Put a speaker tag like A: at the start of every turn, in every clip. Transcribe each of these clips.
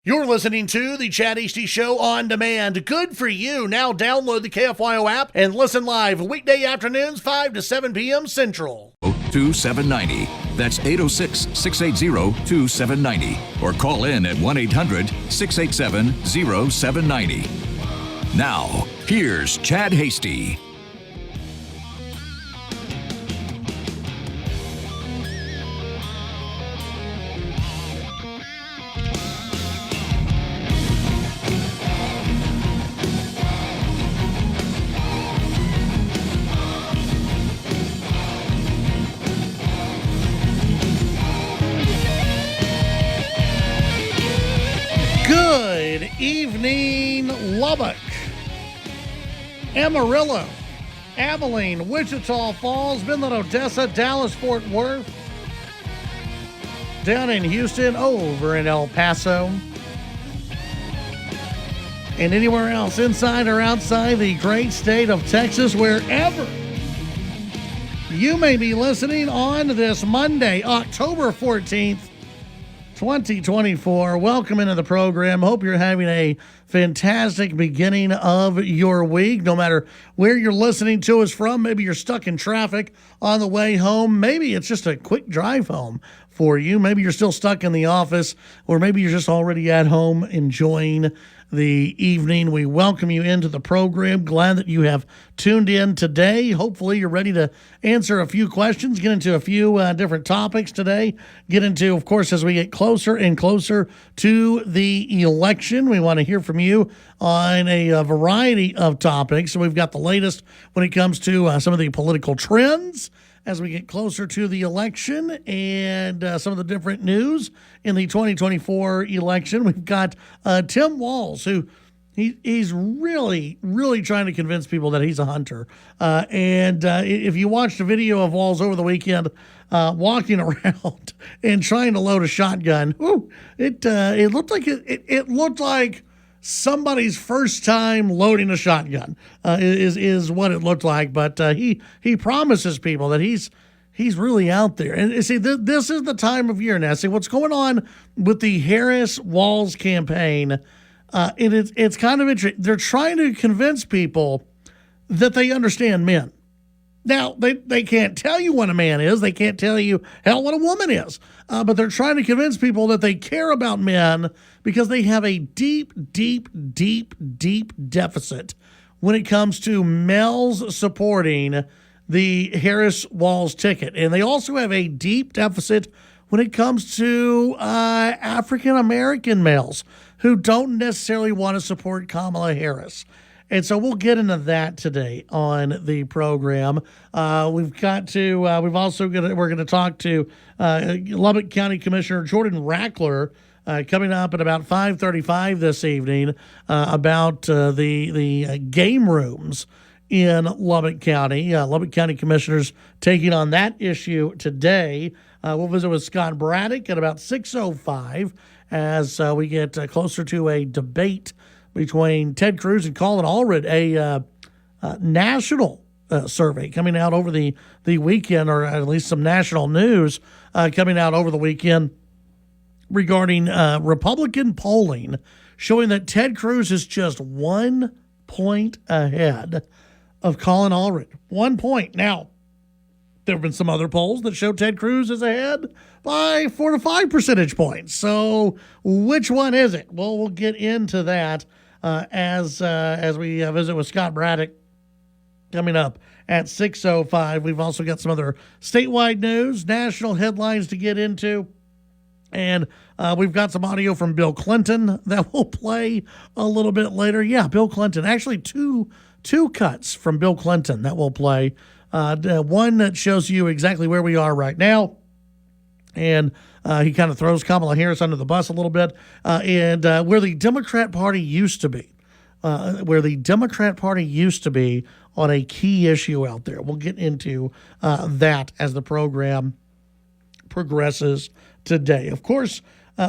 A: You're listening to the Chad Hasty Show on demand. Good for you. Now download the KFYO app and listen live weekday afternoons 5 to 7 p.m. Central.
B: 2790. That's 806-680-2790. Or call in at 1-800-687-0790. Now, here's Chad Hasty.
A: Good evening, Lubbock, Amarillo, Abilene, Wichita Falls, Midland, Odessa, Dallas, Fort Worth, down in Houston, over in El Paso, and anywhere else inside or outside the great state of Texas, wherever you may be listening on this Monday, October 14th, 2024. Welcome into the program. Hope you're having a fantastic beginning of your week, no matter where you're listening to us from. Maybe you're stuck in traffic on the way home. Maybe it's just a quick drive home for you. Maybe you're still stuck in the office, or maybe you're just already at home enjoying the evening. We welcome you into the program. Glad that you have tuned in today. Hopefully you're ready to answer a few questions, get into a few different topics today, get into, of course, as we get closer and closer to the election. We want to hear from you on a variety of topics. So we've got the latest when it comes to some of the political trends as we get closer to the election and some of the different news in the 2024 election. We've got Tim Walz, who he's really, really trying to convince people that he's a hunter. And if you watched a video of Walz over the weekend walking around and trying to load a shotgun, it looked like it looked like somebody's first time loading a shotgun is what it looked like. But he promises people that he's really out there. And see, this is the time of year now. See, what's going on with the Harris-Walz campaign, it's kind of interesting. They're trying to convince people that they understand men. Now, they can't tell you what a man is. They can't tell you, hell, what a woman is. But they're trying to convince people that they care about men because they have a deep, deep, deep, deep deficit when it comes to males supporting the Harris-Walz ticket. And they also have a deep deficit when it comes to African-American males who don't necessarily want to support Kamala Harris. And so we'll get into that today on the program. We're going to talk to Lubbock County Commissioner Jordan Rackler coming up at about 5:35 this evening about the game rooms in Lubbock County. Lubbock County Commissioners taking on that issue today. We'll visit with Scott Braddock at about 6:05 as we get closer to a debate between Ted Cruz and Colin Allred, a national survey coming out over the weekend, or at least some national news coming out over the weekend regarding Republican polling showing that Ted Cruz is just 1 point ahead of Colin Allred. 1 point. Now, there have been some other polls that show Ted Cruz is ahead by 4 to 5 percentage points. So which one is it? Well, we'll get into that as we visit with Scott Braddock coming up at 6:05. We've also got some other statewide news, national headlines to get into. And we've got some audio from Bill Clinton that we'll play a little bit later. Yeah, Bill Clinton. Actually, two cuts from Bill Clinton that we'll play. One that shows you exactly where we are right now. And he kind of throws Kamala Harris under the bus a little bit. And where the Democrat Party used to be. On a key issue out there. We'll get into that as the program progresses today. Of course,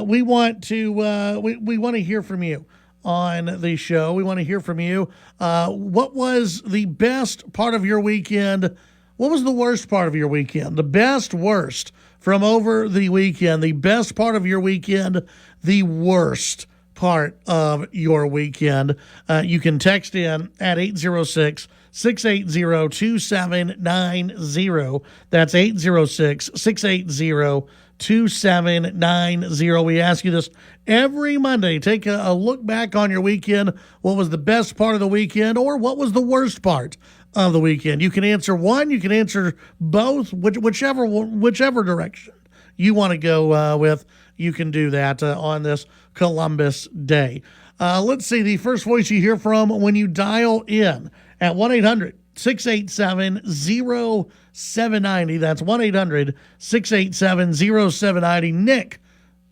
A: we want to hear from you on the show. We want to hear from you. What was the best part of your weekend? What was the worst part of your weekend? The best, worst from over the weekend. The best part of your weekend, the worst part of your weekend. You can text in at 806-680-2790. That's 806-680-2790. We ask you this every Monday. Take a look back on your weekend. What was the best part of the weekend, or what was the worst part of the weekend? You can answer one. You can answer both, whichever direction you want to go with. You can do that on this Columbus Day. Let's see. The first voice you hear from when you dial in at 1-800-687-0790. That's 1-800-687-0790. Nick,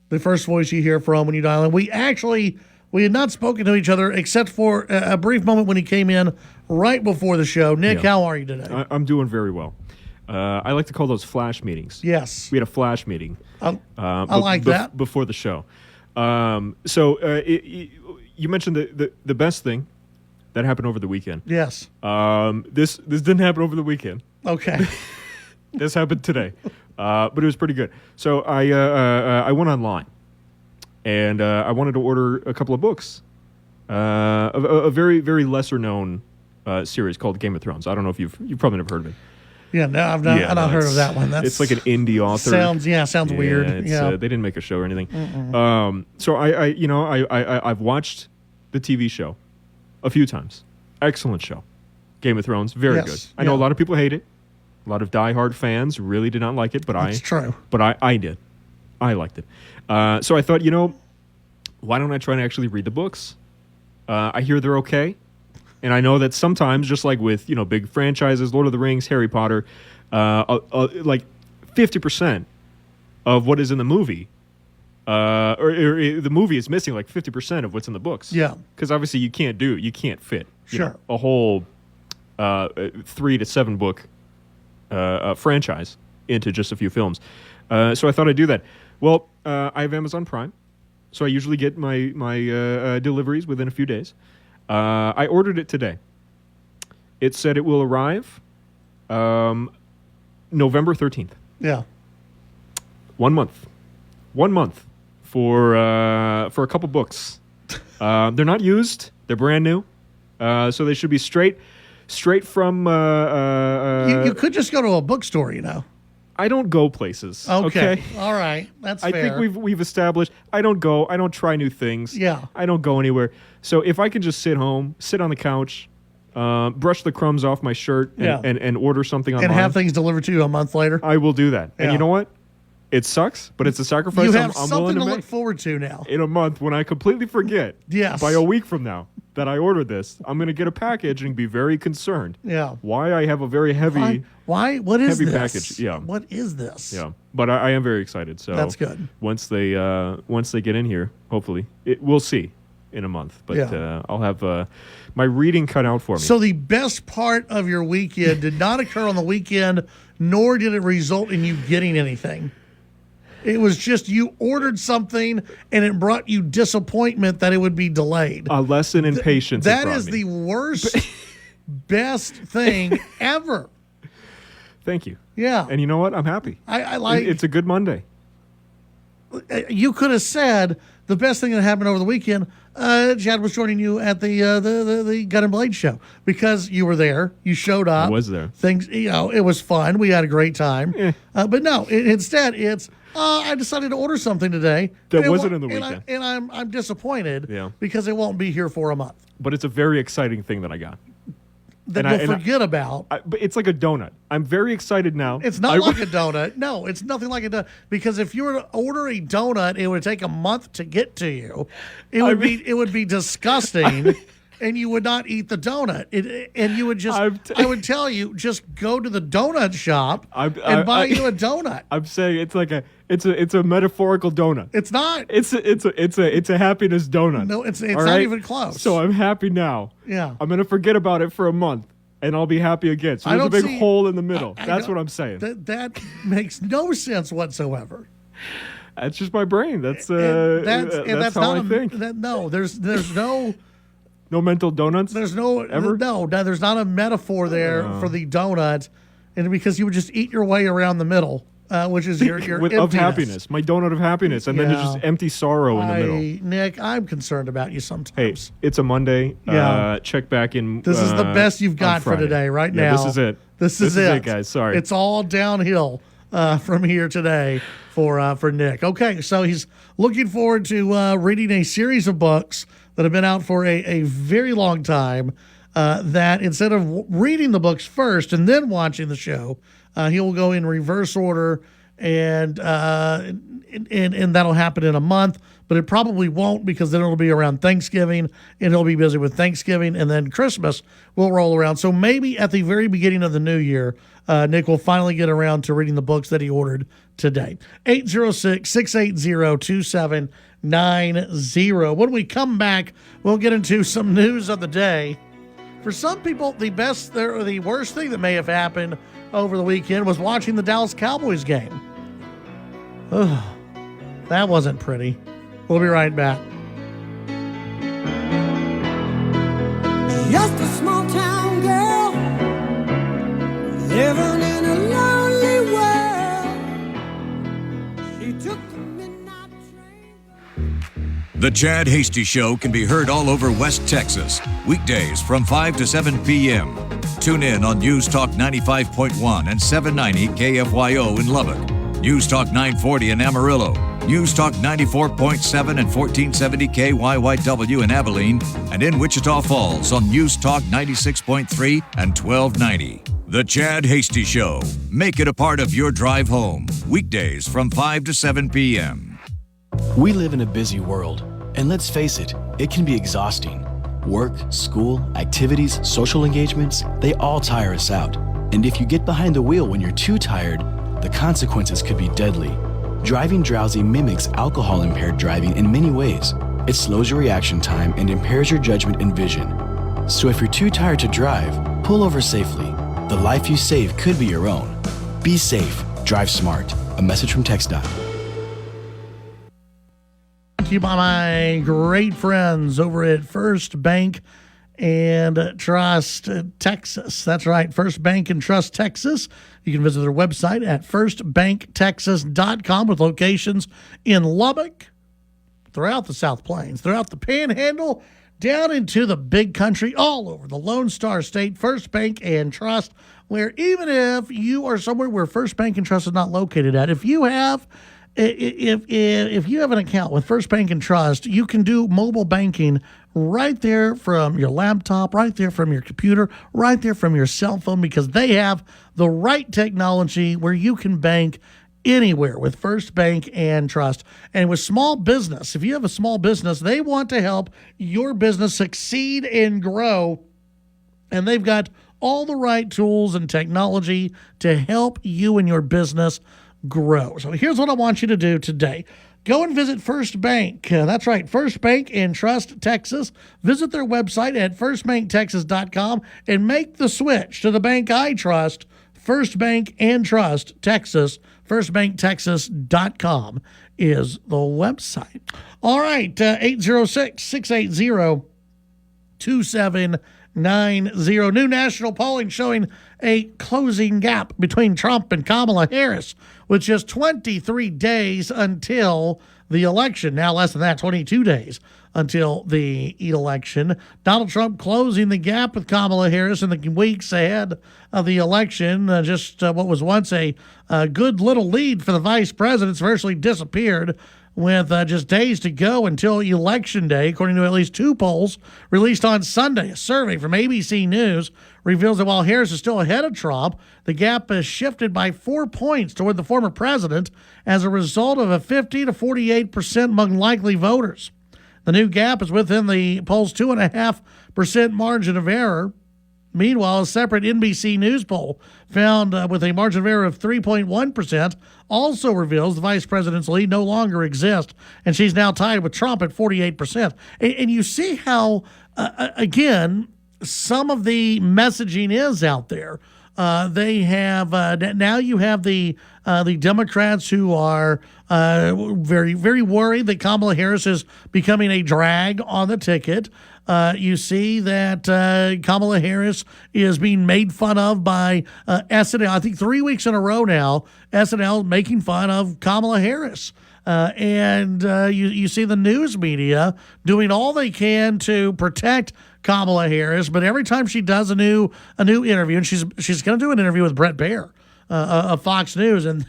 A: the first voice you hear from when you dial in. We had not spoken to each other except for a brief moment when he came in right before the show. Nick, how are you today?
C: I'm doing very well. I like to call those flash meetings.
A: Yes.
C: We had a flash meeting.
A: I like that.
C: Before the show. You mentioned the best thing that happened over the weekend.
A: Yes.
C: This didn't happen over the weekend.
A: Okay.
C: This happened today, but it was pretty good. So I went online, and I wanted to order a couple of books, a very, very lesser known series called Game of Thrones. I don't know if you've probably never heard of it.
A: Yeah, no, I've not heard of that one.
C: It's like an indie author.
A: Sounds weird.
C: They didn't make a show or anything. So I've watched the TV show a few times. Excellent show, Game of Thrones, very good. I know a lot of people hate it. A lot of diehard fans really did not like it, but
A: That's true.
C: But I did. I liked it. So I thought, why don't I try to actually read the books? I hear they're okay. And I know that sometimes, just like with, big franchises, Lord of the Rings, Harry Potter, like 50% of what is in the movie, or the movie is missing like 50% of what's in the books.
A: Yeah.
C: Because obviously you can't fit
A: Sure.
C: A whole 3 to 7 book franchise into just a few films. So I thought I'd do that. Well, I have Amazon Prime, so I usually get my deliveries within a few days. I ordered it today. It said it will arrive November 13th.
A: Yeah.
C: 1 month. 1 month for a couple books. They're not used. They're brand new. So they should be straight from...
A: you could just go to a bookstore,
C: I don't go places. Okay.
A: All right. That's fair.
C: I think we've established I don't go. I don't try new things.
A: Yeah.
C: I don't go anywhere. So if I can just sit home, sit on the couch, brush the crumbs off my shirt, and order something online,
A: and have things delivered to you a month later,
C: I will do that.
A: Yeah.
C: And you know what? It sucks, but it's a sacrifice
A: you have
C: I'm
A: something
C: willing to
A: look
C: make.
A: forward to now.
C: In a month, when I completely forget,
A: Yes.
C: by a week from now, that I ordered this, I'm going to get a package and be very concerned.
A: Yeah.
C: Why I have a very heavy...
A: Why? What is
C: heavy
A: this?
C: package? Yeah.
A: What is this?
C: Yeah, but I am very excited. So
A: that's good.
C: Once they get in here, hopefully, we'll see in a month. But I'll have my reading cut out for me.
A: So the best part of your weekend did not occur on the weekend, nor did it result in you getting anything. It was just you ordered something, and it brought you disappointment that it would be delayed.
C: A lesson in patience.
A: That is the worst, best thing ever.
C: Thank you.
A: Yeah.
C: And you know what? I'm happy.
A: I like
C: it's a good Monday.
A: You could have said the best thing that happened over the weekend, Chad was joining you at the Gun and Blade show because you were there. You showed up.
C: I was there.
A: Things, it was fun. We had a great time. But no, instead it's, I decided to order something today.
C: That wasn't in the weekend.
A: And I'm disappointed
C: Yeah.
A: because it won't be here for a month.
C: But it's a very exciting thing that I got.
A: That you'll forget about.
C: But it's like a donut. I'm very excited now.
A: It's not like a donut. No, it's nothing like a donut. Because if you were to order a donut, it would take a month to get to you. It would be disgusting, and you would not eat the donut. And you would just. I would tell you, just go to the donut shop and buy you a donut.
C: I'm saying it's like it's a metaphorical donut.
A: It's not.
C: It's a happiness donut.
A: No, it's
C: all
A: not
C: right?
A: even close.
C: So I'm happy now.
A: Yeah.
C: I'm gonna forget about it for a month, and I'll be happy again. So there's a big hole in the middle. That's what I'm saying.
A: That makes no sense whatsoever.
C: That's just my brain. That's
A: that's
C: how I think.
A: There's no.
C: No mental donuts?
A: There's no
C: ever?
A: No, there's not a metaphor there for the donut, and because you would just eat your way around the middle which is your
C: of
A: emptiness.
C: happiness, my donut of happiness, and then there's just empty sorrow in the middle.
A: Nick, I'm concerned about you sometimes.
C: Hey, it's a Monday.
A: Yeah.
C: Check back in.
A: This is the best you've got for today, right now.
C: This is it.
A: This is it,
C: guys. Sorry,
A: it's all downhill from here today for Nick. Okay, so he's looking forward to reading a series of books that have been out for a very long time. That instead of reading the books first and then watching the show, he will go in reverse order, and that'll happen in a month. But it probably won't, because then it'll be around Thanksgiving, and he'll be busy with Thanksgiving, and then Christmas will roll around. So maybe at the very beginning of the new year, Nick will finally get around to reading the books that he ordered today. 806-680-2790. When we come back, we'll get into some news of the day. For some people, the worst thing that may have happened over the weekend was watching the Dallas Cowboys game. Ugh, that wasn't pretty. We'll be right back.
D: Just a small town girl living in a lonely world. She took the midnight train.
B: The Chad Hasty Show can be heard all over West Texas, weekdays from 5 to 7 p.m. Tune in on News Talk 95.1 and 790 KFYO in Lubbock, News Talk 940 in Amarillo, News Talk 94.7 and 1470 KYYW in Abilene, and in Wichita Falls on News Talk 96.3 and 1290. The Chad Hasty Show. Make it a part of your drive home, weekdays from 5 to 7 p.m.
E: We live in a busy world, and let's face it, it can be exhausting. Work, school, activities, social engagements, they all tire us out. And if you get behind the wheel when you're too tired, the consequences could be deadly. Driving drowsy mimics alcohol-impaired driving in many ways. It slows your reaction time and impairs your judgment and vision. So if you're too tired to drive, pull over safely. The life you save could be your own. Be safe. Drive smart. A message from TxDOT.
A: Brought to you by my great friends over at First Bank and Trust Texas. That's right, First Bank and Trust Texas. You can visit their website at firstbanktexas.com with locations in Lubbock, throughout the South Plains, throughout the Panhandle, down into the Big Country, all over the Lone Star State. First Bank and Trust, where even if you are somewhere where First Bank and Trust is not located at, if you have an account with First Bank and Trust, you can do mobile banking right there from your laptop, right there from your computer, right there from your cell phone, because they have the right technology where you can bank anywhere with First Bank and Trust. And with small business, if you have a small business, they want to help your business succeed and grow. And they've got all the right tools and technology to help you and your business grow. So here's what I want you to do today. Go and visit First Bank. That's right, First Bank and Trust Texas. Visit their website at firstbanktexas.com and make the switch to the bank I trust, First Bank and Trust Texas. Firstbanktexas.com is the website. All right, 806-680-2790. New national polling showing a closing gap between Trump and Kamala Harris with just 23 days until the election. Now less than that, 22 days until the election. Donald Trump closing the gap with Kamala Harris in the weeks ahead of the election. What was once a good little lead for the vice president's virtually disappeared with just days to go until Election Day, according to at least two polls released on Sunday. A survey from ABC News reveals that while Harris is still ahead of Trump, the gap has shifted by 4 points toward the former president as a result of a 50 to 48% among likely voters. The new gap is within the poll's 2.5% margin of error. Meanwhile, a separate NBC News poll found with a margin of error of 3.1% also reveals the vice president's lead no longer exists, and she's now tied with Trump at 48%. And you see how, again, some of the messaging is out there. They have now you have the the Democrats who are very, very worried that Kamala Harris is becoming a drag on the ticket. You see that Kamala Harris is being made fun of by SNL. I think 3 weeks in a row now, SNL making fun of Kamala Harris. And you see the news media doing all they can to protect Kamala Harris, but every time she does a new interview, and she's going to do an interview with Brett Baer of Fox News, and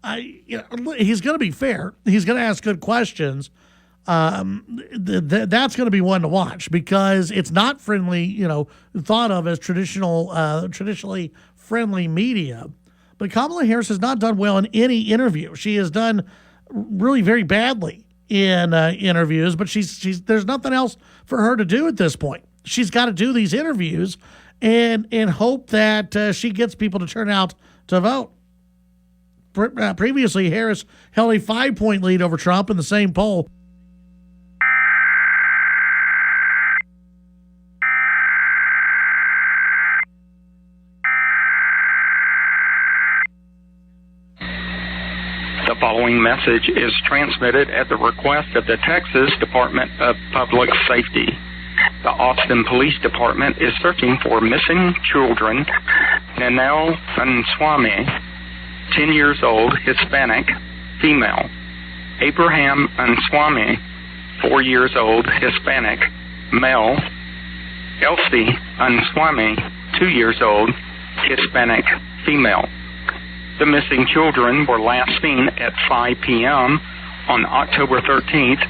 A: he's going to be fair. He's going to ask good questions. That's going to be one to watch because it's not friendly, thought of as traditionally friendly media. But Kamala Harris has not done well in any interview. She has done really very badly in interviews, but she's there's nothing else for her to do at this point. She's got to do these interviews and hope that she gets people to turn out to vote. Previously, Harris held a 5-point lead over Trump in the same poll.
F: The following message is transmitted at the request of the Texas Department of Public Safety. The Austin Police Department is searching for missing children. Nanelle Answami, 10 years old, Hispanic, female. Abraham Answami, 4 years old, Hispanic, male. Elsie Answami, 2 years old, Hispanic, female. The missing children were last seen at 5 p.m. on October 13th,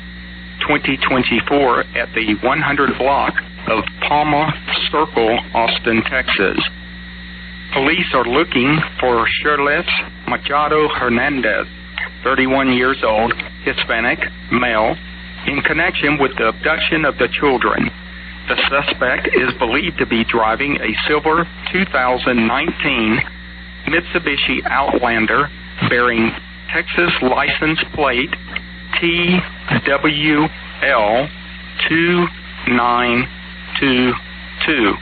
F: 2024 at the 100 block of Palma Circle, Austin, Texas. Police are looking for Shirley Machado Hernandez, 31 years old, Hispanic, male, in connection with the abduction of the children. The suspect is believed to be driving a silver 2019 Mitsubishi Outlander bearing Texas license plate TWL 2922.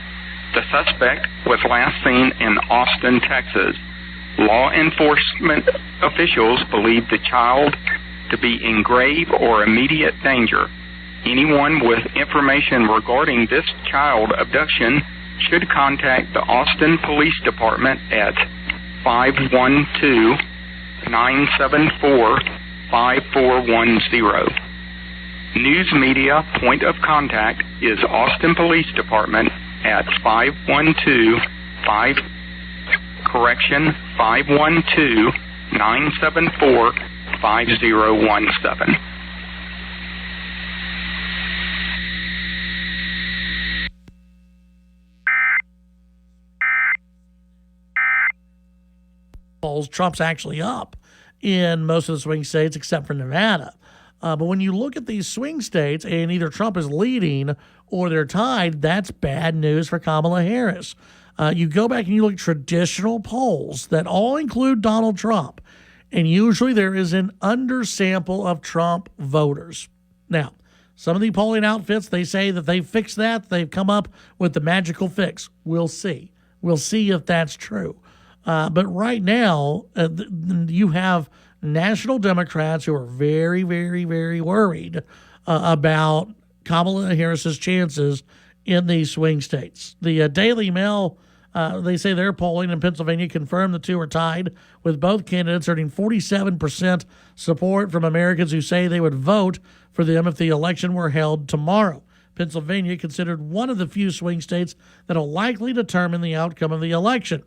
F: The suspect was last seen in Austin, Texas. Law enforcement officials believe the child to be in grave or immediate danger. Anyone with information regarding this child abduction should contact the Austin Police Department at 512-974-5410. News media point of contact is Austin Police Department at 512-974-5017.
A: Polls, Trump's actually up in most of the swing states except for Nevada. But when you look at these swing states and either Trump is leading or they're tied, that's bad news for Kamala Harris. You go back and you look at traditional polls that all include Donald Trump, and usually there is an undersample of Trump voters. Now, some of the polling outfits, they say that they've fixed that. They've come up with the magical fix. We'll see. We'll see if that's true. But right now, you have national Democrats who are very, very, very worried about Kamala Harris's chances in these swing states. The Daily Mail, they say their polling in Pennsylvania confirmed the two are tied, with both candidates earning 47% support from Americans who say they would vote for them if the election were held tomorrow. Pennsylvania considered one of the few swing states that will likely determine the outcome of the election.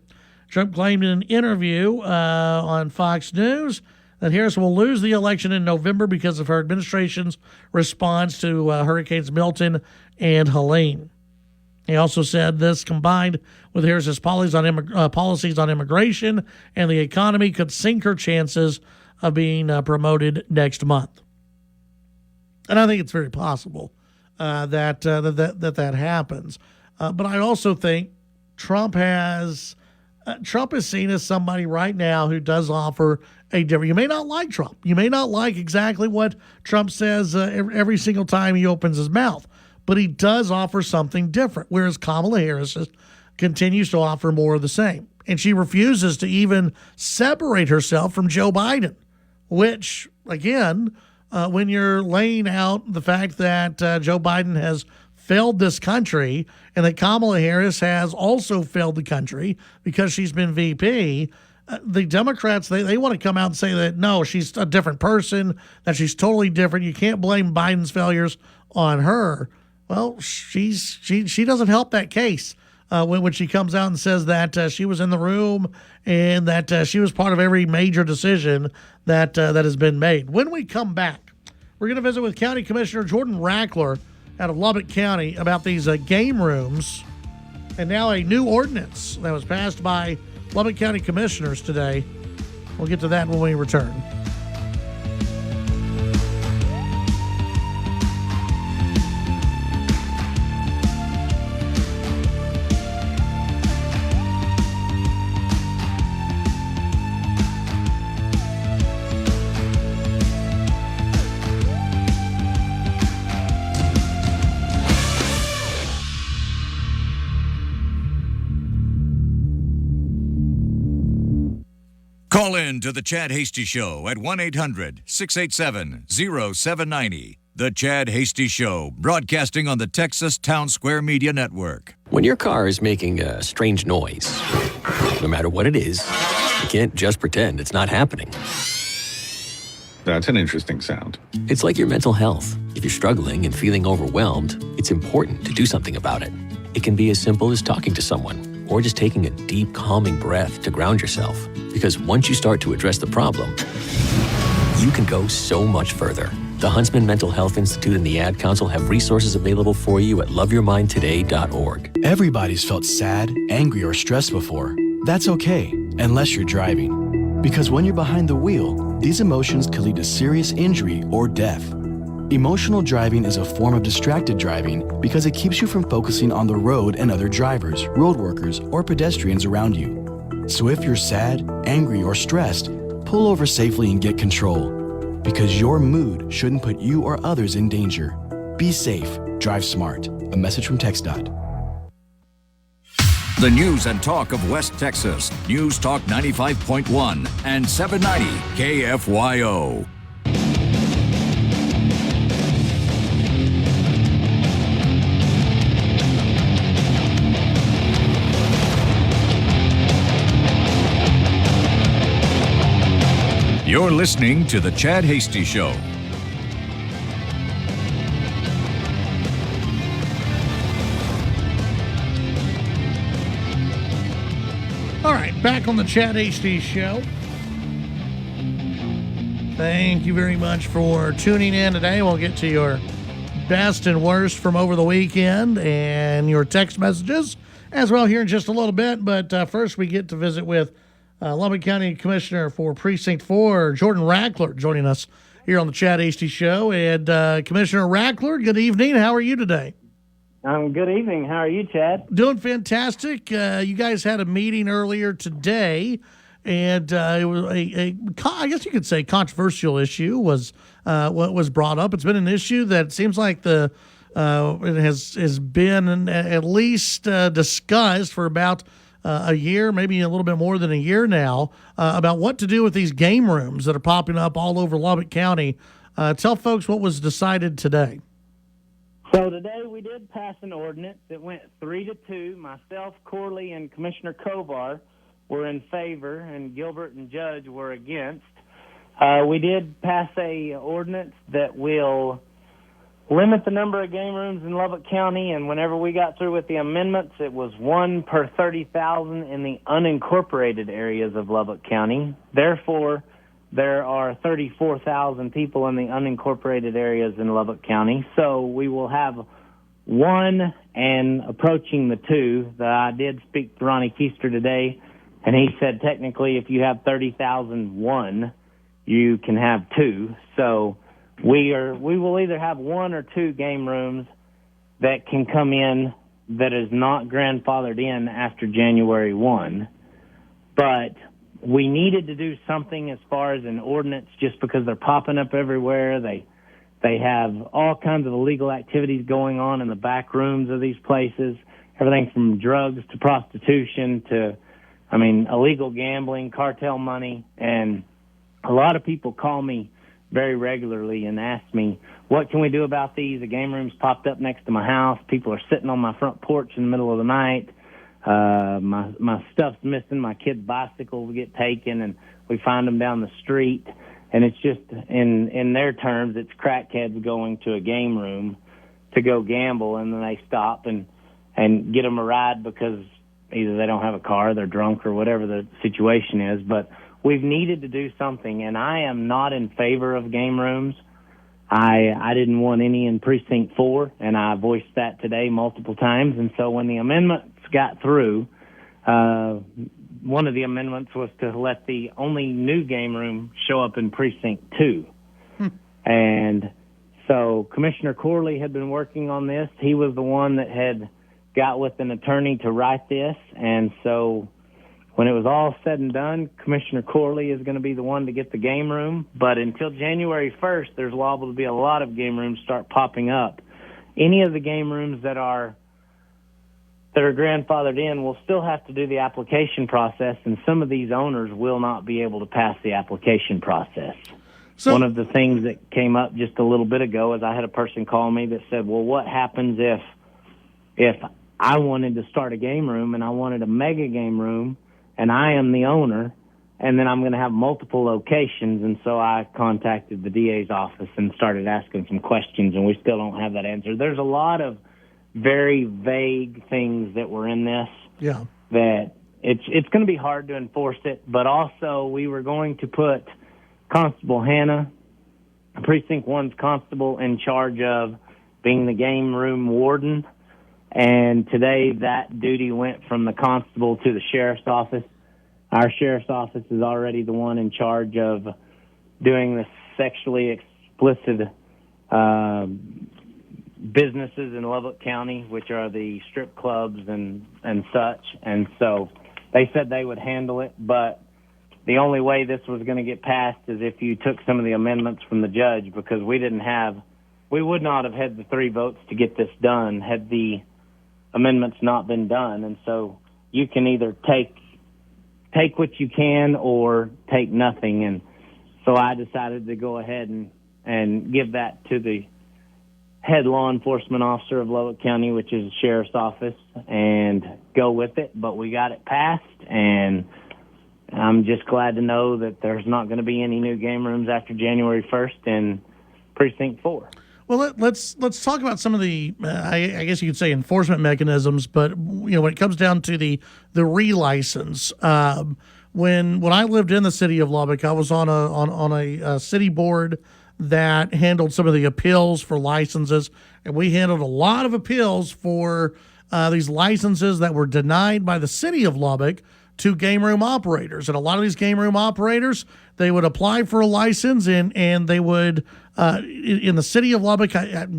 A: Trump claimed in an interview on Fox News that Harris will lose the election in November because of her administration's response to Hurricanes Milton and Helene. He also said this, combined with Harris's policies on immigration and the economy, could sink her chances of being promoted next month. And I think it's very possible that happens. But I also think Trump is seen as somebody right now who does offer a different. You may not like Trump. You may not like exactly what Trump says every single time he opens his mouth, but he does offer something different, whereas Kamala Harris continues to offer more of the same. and she refuses to even separate herself from Joe Biden, which, again, when you're laying out the fact that Joe Biden has failed this country and that Kamala Harris has also failed the country because she's been VP, the Democrats, they want to come out and say that, no, she's a different person, that she's totally different. You can't blame Biden's failures on her. Well, she doesn't help that case when she comes out and says that she was in the room and that she was part of every major decision that has been made. When we come back, we're going to visit with County Commissioner Jordan Rackler out of Lubbock County about these game rooms and now a new ordinance that was passed by Lubbock County Commissioners today. We'll get to that when we return.
B: Call in to the Chad Hasty Show at 1-800-687-0790. The Chad Hasty Show, broadcasting on the Texas Town Square Media Network.
G: When your car is making a strange noise, no matter what it is, you can't just pretend it's not happening.
H: That's an interesting sound.
G: It's like your mental health. If you're struggling and feeling overwhelmed, it's important to do something about it. It can be as simple as talking to someone or just taking a deep, calming breath to ground yourself. Because once you start to address the problem, you can go so much further. The Huntsman Mental Health Institute and the Ad Council have resources available for you at loveyourmindtoday.org.
E: Everybody's felt sad, angry, or stressed before. That's okay, unless you're driving. Because when you're behind the wheel, these emotions could lead to serious injury or death. Emotional driving is a form of distracted driving because it keeps you from focusing on the road and other drivers, road workers, or pedestrians around you. So if you're sad, angry, or stressed, pull over safely and get control. Because your mood shouldn't put you or others in danger. Be safe. Drive smart. A message from TxDOT.
B: The news and talk of West Texas. News Talk 95.1 and 790 KFYO. You're listening to The Chad Hasty Show.
A: All right, back on the Chad Hasty Show. Thank you very much for tuning in today. We'll get to your best and worst from over the weekend and your text messages as well here in just a little bit. But first, we get to visit with Lubbock County Commissioner for Precinct 4, Jordan Rackler, joining us here on the Chad Hasty Show. And Commissioner Rackler, good evening. How are you today?
I: Good evening. How are you, Chad?
A: Doing fantastic. You guys had a meeting earlier today, and it was I guess you could say controversial issue was what was brought up. It's been an issue that seems like it has been at least discussed for about a year, maybe a little bit more than a year now, about what to do with these game rooms that are popping up all over Lubbock County. Tell folks what was decided today.
I: So today we did pass an ordinance. It went 3-2. Myself, Corley, and Commissioner Kovar were in favor, and Gilbert and Judge were against. We did pass a ordinance that will limit the number of game rooms in Lubbock County, and whenever we got through with the amendments, it was 1 per 30,000 in the unincorporated areas of Lubbock County. Therefore, there are 34,000 people in the unincorporated areas in Lubbock County. So we will have 1 and approaching the 2. I did speak to Ronnie Keister today, and he said technically if you have 30,001, you can have 2. So we will either have 1 or 2 game rooms that can come in that is not grandfathered in after January 1. But we needed to do something as far as an ordinance just because they're popping up everywhere. They have all kinds of illegal activities going on in the back rooms of these places, everything from drugs to prostitution to I mean, illegal gambling, cartel money, and a lot of people call me very regularly and ask me, what can we do about these? The game room's popped up next to my house. People are sitting on my front porch in the middle of the night. My stuff's missing. My kids' bicycles get taken, and we find them down the street. And it's just, in their terms, it's crackheads going to a game room to go gamble, and then they stop and get them a ride because either they don't have a car, they're drunk, or whatever the situation is. But we've needed to do something, and I am not in favor of game rooms. I didn't want any in Precinct 4, and I voiced that today multiple times. And so when the amendments got through, one of the amendments was to let the only new game room show up in Precinct 2. And so Commissioner Corley had been working on this. He was the one that had got with an attorney to write this. And so when it was all said and done, Commissioner Corley is going to be the one to get the game room. But until January 1st, there's liable to be a lot of game rooms start popping up. Any of the game rooms that are grandfathered in will still have to do the application process, and some of these owners will not be able to pass the application process.
A: So,
I: one of the things that came up just a little bit ago is I had a person call me that said, well, what happens if I wanted to start a game room and I wanted a mega game room and I am the owner, and then I'm going to have multiple locations? And so I contacted the DA's office and started asking some questions, and we still don't have that answer. There's a lot of very vague things that were in this.
A: Yeah.
I: That it's going to be hard to enforce it, but also we were going to put Constable Hannah, Precinct 1's constable, in charge of being the game room warden. And today that duty went from the constable to the sheriff's office. Our sheriff's office is already the one in charge of doing the sexually explicit businesses in Lubbock County, which are the strip clubs and such. And so they said they would handle it, but the only way this was going to get passed is if you took some of the amendments from the judge, because we would not have had the 3 votes to get this done had the amendments not been done. And so you can either take what you can or take nothing. And so I decided to go ahead and give that to the head law enforcement officer of Lubbock County, which is the sheriff's office, and go with it. But we got it passed, and I'm just glad to know that there's not going to be any new game rooms after January 1st in Precinct 4.
A: Well, let's talk about some of the, I guess you could say, enforcement mechanisms. But when it comes down to the relicense, when I lived in the city of Lubbock, I was on a city board that handled some of the appeals for licenses, and we handled a lot of appeals for these licenses that were denied by the city of Lubbock to game room operators. And a lot of these game room operators, they would apply for a license, and they would, in the city of Lubbock,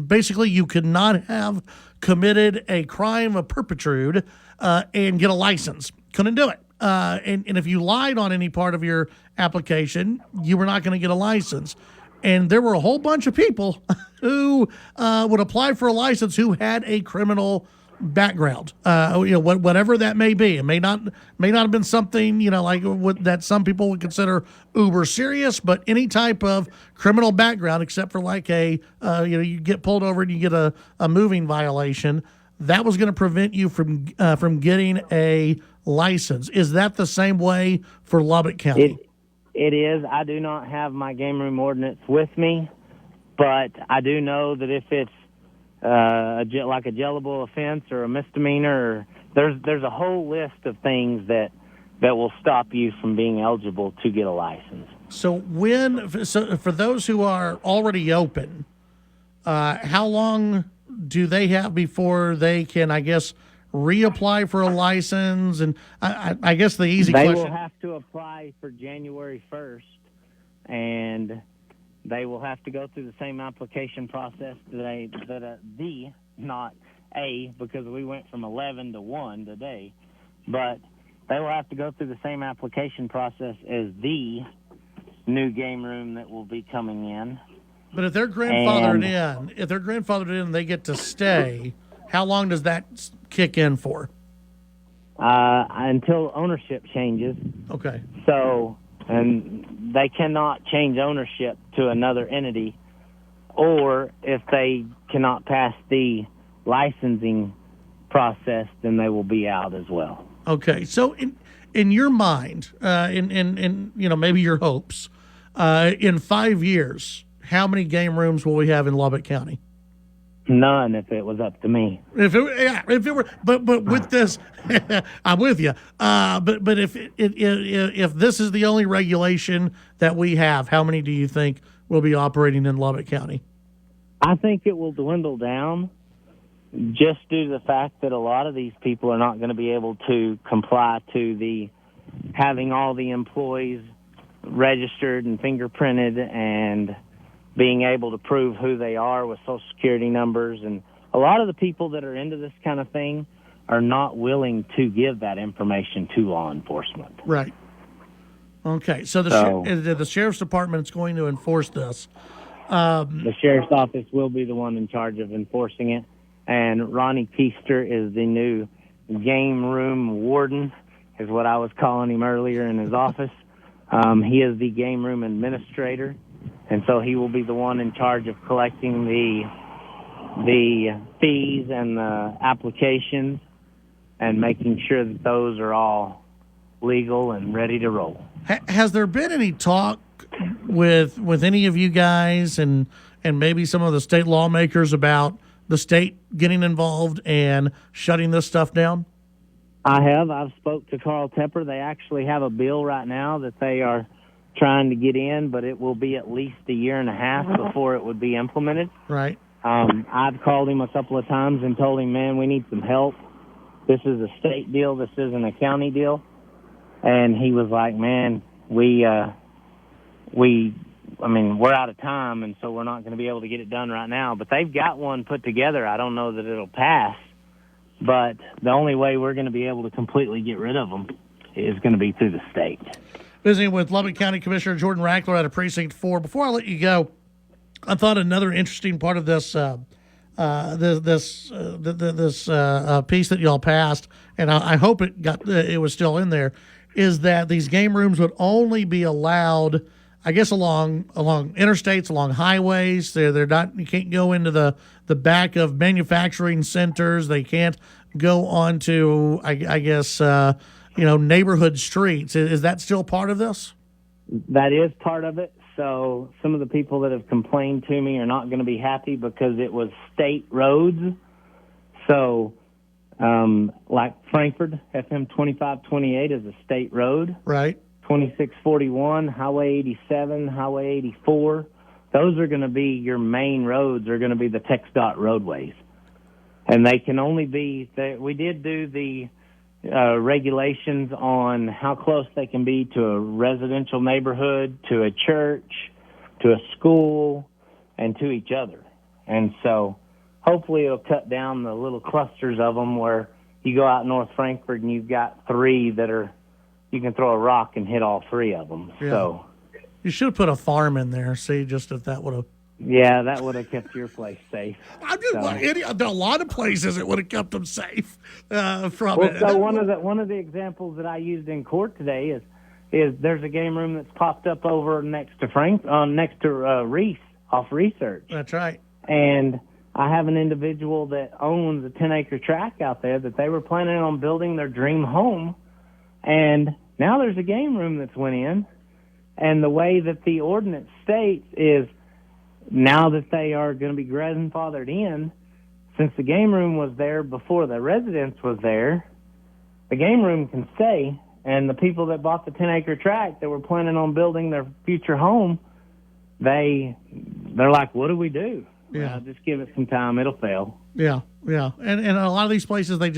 A: basically you could not have committed a crime of perpetude and get a license. Couldn't do it. And if you lied on any part of your application, you were not going to get a license. And there were a whole bunch of people who would apply for a license who had a criminal background, whatever that may be. It may not have been something like that some people would consider uber serious, but any type of criminal background, except for like you get pulled over and you get a moving violation, that was going to prevent you from getting a license. Is that the same way for Lubbock County?
I: It is. I do not have my game room ordinance with me, but I do know that if it's like a jailable offense or a misdemeanor, there's a whole list of things that will stop you from being eligible to get a license. So
A: for those who are already open, how long do they have before they can, I guess, reapply for a license? And I guess the easy question.
I: They will have to apply for January 1st, and they will have to go through the same application process because we went from 11 to 1 today. But they will have to go through the same application process as the new game room that will be coming in.
A: But if they're grandfathered in, they get to stay. How long does that kick in for?
I: until ownership changes.
A: Okay.
I: So, and they cannot change ownership to another entity, or if they cannot pass the licensing process, then they will be out as well.
A: Okay. So in your mind, in maybe your hopes, in 5 years, how many game rooms will we have in Lubbock County?
I: None, if it was up to me.
A: If it were, but with this, I'm with you. But if this is the only regulation that we have, how many do you think will be operating in Lubbock County?
I: I think it will dwindle down, just due to the fact that a lot of these people are not going to be able to comply to the having all the employees registered and fingerprinted and being able to prove who they are with Social Security numbers. And a lot of the people that are into this kind of thing are not willing to give that information to law enforcement.
A: Right. Okay. So the sheriff's department is going to enforce this.
I: The sheriff's office will be the one in charge of enforcing it. And Ronnie Keister is the new game room warden, is what I was calling him earlier in his office. He is the game room administrator, and so he will be the one in charge of collecting the fees and the applications and making sure that those are all legal and ready to roll.
A: Has there been any talk with any of you guys and maybe some of the state lawmakers about the state getting involved and shutting this stuff down?
I: I have. I've spoke to Carl Tepper. They actually have a bill right now that they are trying to get in, but it will be at least a year and a half before it would be implemented.
A: Right.
I: I've called him a couple of times and told him, man, we need some help. This is a state deal. This isn't a county deal. And he was like, man, we're out of time, and so we're not going to be able to get it done right now. But they've got one put together. I don't know that it'll pass, but the only way we're going to be able to completely get rid of them is going to be through the state.
A: Visiting with Lubbock County Commissioner Jordan Rackler out of Precinct 4. Before I let you go, I thought another interesting part of this piece that y'all passed, and I hope it was still in there, is that these game rooms would only be allowed, I guess, along interstates, along highways. They're not. You can't go into the back of manufacturing centers. They can't go onto, I guess, neighborhood streets. Is that still part of this?
I: That is part of it. So some of the people that have complained to me are not going to be happy because it was state roads. So, like Frankford, FM 2528 is a state road.
A: Right.
I: 2641, Highway 87, Highway 84. Those are going to be your main roads, are going to be the TxDOT roadways. And they can only be, we did do the regulations on how close they can be to a residential neighborhood, to a church, to a school, and to each other. And so hopefully it'll cut down the little clusters of them where you go out North Frankfort and you've got three that are, you can throw a rock and hit all three of them. Yeah. So
A: you should have put a farm in there. See, just if that would have.
I: Yeah, that would have kept your place safe.
A: I'm just there are a lot of places it would have kept them safe from it.
I: So one of the examples that I used in court today is there's a game room that's popped up over next to Reese off Research.
A: That's right.
I: And I have an individual that owns a 10-acre tract out there that they were planning on building their dream home, and now there's a game room that's went in, and the way that the ordinance states is now that they are going to be grandfathered in, since the game room was there before the residence was there, the game room can stay, and the people that bought the 10-acre tract that were planning on building their future home, they're like, what do we do?
A: Yeah.
I: Well, just give it some time; it'll fail.
A: Yeah, yeah, and a lot of these places they'll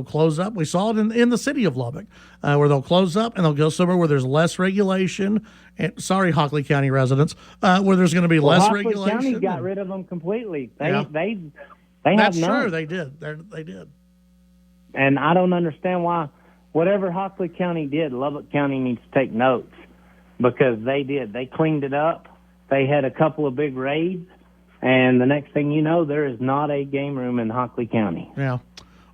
A: close up. We saw it in the city of Lubbock, where they'll close up and they'll go somewhere where there's less regulation. And sorry, Hockley County residents, where there's going to be less
I: Hockley
A: regulation.
I: County got rid of them completely. They
A: Yeah.
I: have
A: That's
I: none.
A: true. They did. They did.
I: And I don't understand why. Whatever Hockley County did, Lubbock County needs to take notes, because they did. They cleaned it up. They had a couple of big raids, and the next thing you know, there is not a game room in Hockley County.
A: Yeah.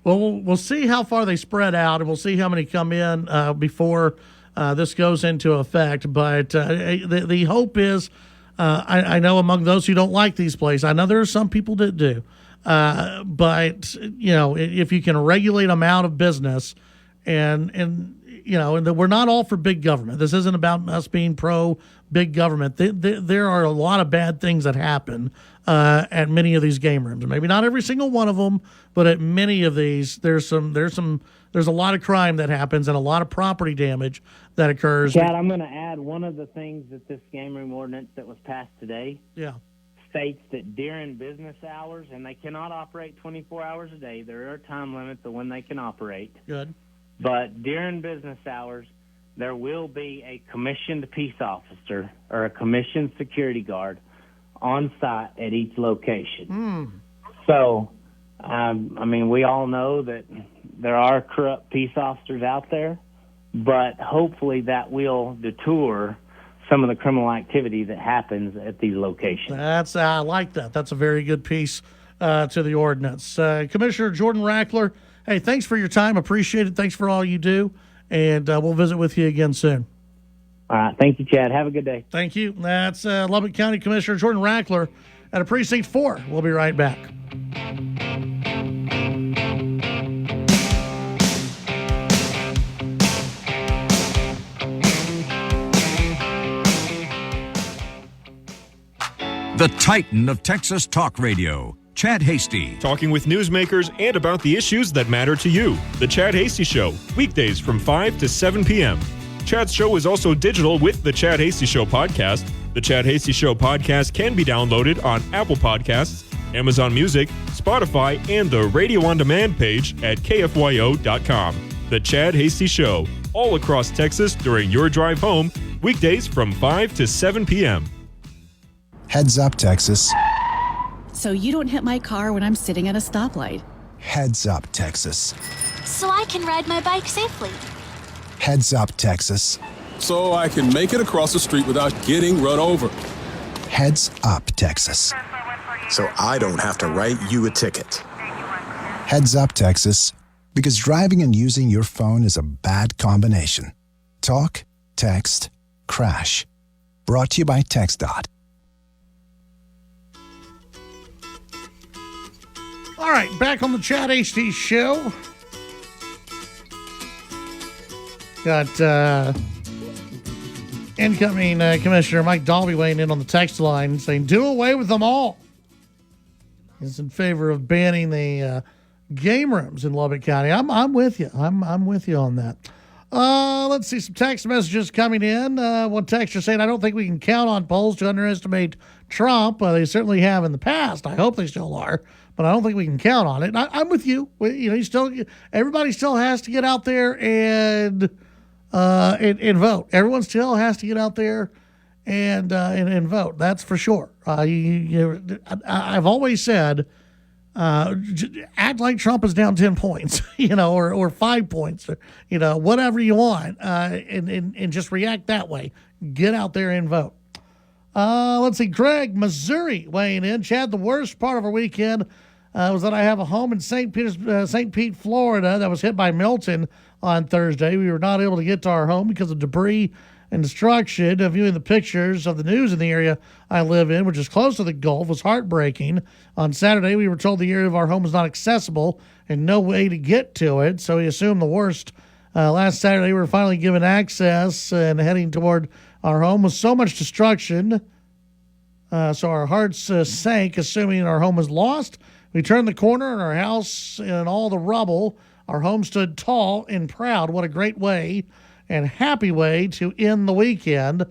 A: Well, we'll see how far they spread out, and we'll see how many come in before this goes into effect. But the hope is, I know among those who don't like these places, I know there are some people that do. But if you can regulate them out of business, and we're not all for big government. This isn't about us being pro big government. There are a lot of bad things that happen at many of these game rooms. Maybe not every single one of them, but at many of these, there's a lot of crime that happens and a lot of property damage that occurs.
I: Chad, I'm going to add one of the things that this game room ordinance that was passed today.
A: Yeah.
I: States that during business hours, and they cannot operate 24 hours a day. There are time limits of when they can operate.
A: Good.
I: But during business hours, there will be a commissioned peace officer or a commissioned security guard on site at each location. So, we all know that there are corrupt peace officers out there, but hopefully that will deter some of the criminal activity that happens at these locations.
A: I like that. That's a very good piece to the ordinance. Commissioner Jordan Rackler, hey, thanks for your time. Appreciate it. Thanks for all you do. And we'll visit with you again soon.
I: All right. Thank you, Chad. Have a good day.
A: Thank you. That's Lubbock County Commissioner Jordan Rackler at a Precinct 4. We'll be right back.
B: The Titan of Texas Talk Radio, Chad Hasty.
C: Talking with newsmakers and about the issues that matter to you. The Chad Hasty Show, weekdays from 5 to 7 p.m. Chad's show is also digital with the Chad Hasty Show podcast. The Chad Hasty Show podcast can be downloaded on Apple Podcasts, Amazon Music, Spotify, and the Radio On Demand page at KFYO.com. The Chad Hasty Show, all across Texas during your drive home, weekdays from 5 to 7 p.m.
J: Heads up, Texas.
K: So you don't hit my car when I'm sitting at a stoplight.
J: Heads up, Texas.
L: So I can ride my bike safely.
J: Heads up, Texas.
M: So I can make it across the street without getting run over.
J: Heads up, Texas.
N: So I don't have to write you a ticket.
J: Heads up, Texas. Because driving and using your phone is a bad combination. Talk, text, crash. Brought to you by TxDOT.
A: All right, back on the Chad HD Show. Got incoming Commissioner Mike Dalby weighing in on the text line saying, do away with them all. He's in favor of banning the game rooms in Lubbock County. I'm with you. I'm with you on that. Let's see some text messages coming in. One texter saying, I don't think we can count on polls to underestimate Trump. They certainly have in the past. I hope they still are, but I don't think we can count on it. I'm with you. Everybody still has to get out there and vote. Everyone still has to get out there and vote. That's for sure. I've always said, act like Trump is down 10 points, or 5 points, whatever you want, and just react that way. Get out there and vote. Let's see, Greg, Missouri, weighing in. Chad, the worst part of our weekend was that I have a home in St. Pete, Florida, that was hit by Milton on Thursday. We were not able to get to our home because of debris and destruction. Viewing the pictures of the news in the area I live in, which is close to the Gulf, was heartbreaking. On Saturday, we were told the area of our home is not accessible and no way to get to it, so we assumed the worst. Last Saturday, we were finally given access and heading toward our home with so much destruction. So our hearts sank, assuming our home was lost. We turned the corner and our house and all the rubble. Our home stood tall and proud. What a great way and happy way to end the weekend.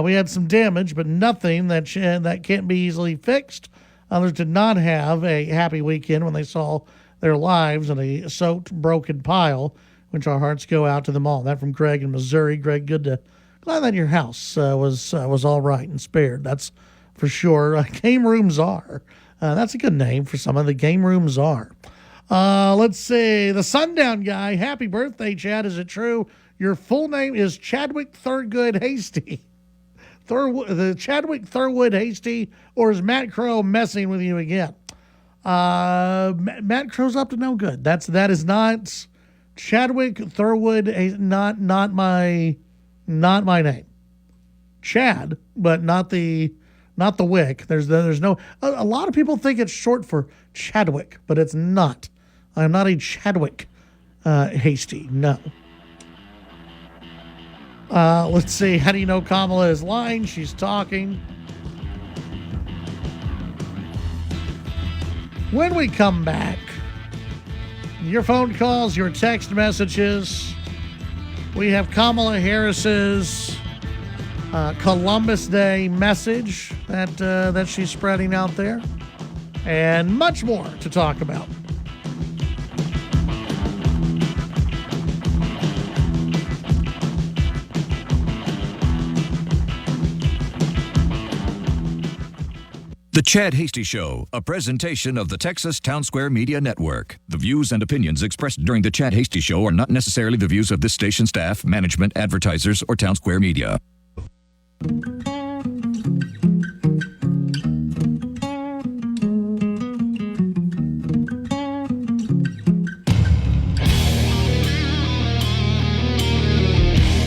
A: We had some damage, but nothing that can't be easily fixed. Others did not have a happy weekend when they saw their lives in a soaked, broken pile, which our hearts go out to them all. That from Greg in Missouri. Greg, glad that your house was all right and spared. That's for sure. Game Rooms Are. That's a good name for some of the Game Rooms Are. Let's see. The Sundown Guy. Happy birthday, Chad. Is it true your full name is Chadwick Thurgood Hasty? The Chadwick Thurgood Hasty, or is Matt Crow messing with you again? Matt Crow's up to no good. That is not Chadwick Thurwood. Not my name. Chad, but not the Wick. There's no. A lot of people think it's short for Chadwick, but it's not. I'm not a Chadwick Hasty. No. Let's see. How do you know Kamala is lying? She's talking. When we come back, your phone calls, your text messages. We have Kamala Harris's Columbus Day message that she's spreading out there, and much more to talk about.
B: The Chad Hasty Show, a presentation of the Texas Town Square Media Network. The views and opinions expressed during the Chad Hasty Show are not necessarily the views of this station staff, management, advertisers, or Town Square Media.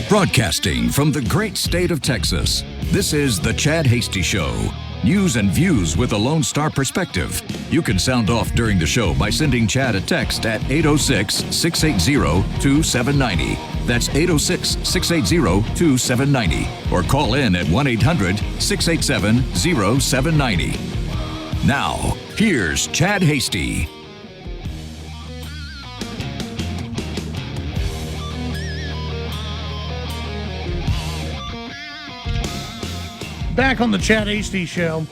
B: Broadcasting from the great state of Texas, this is the Chad Hasty Show. News and views with a Lone Star perspective. You can sound off during the show by sending Chad a text at 806-680-2790. That's 806-680-2790. Or call in at 1-800-687-0790. Now, here's Chad Hasty.
A: Back on the Chad Hasty Show.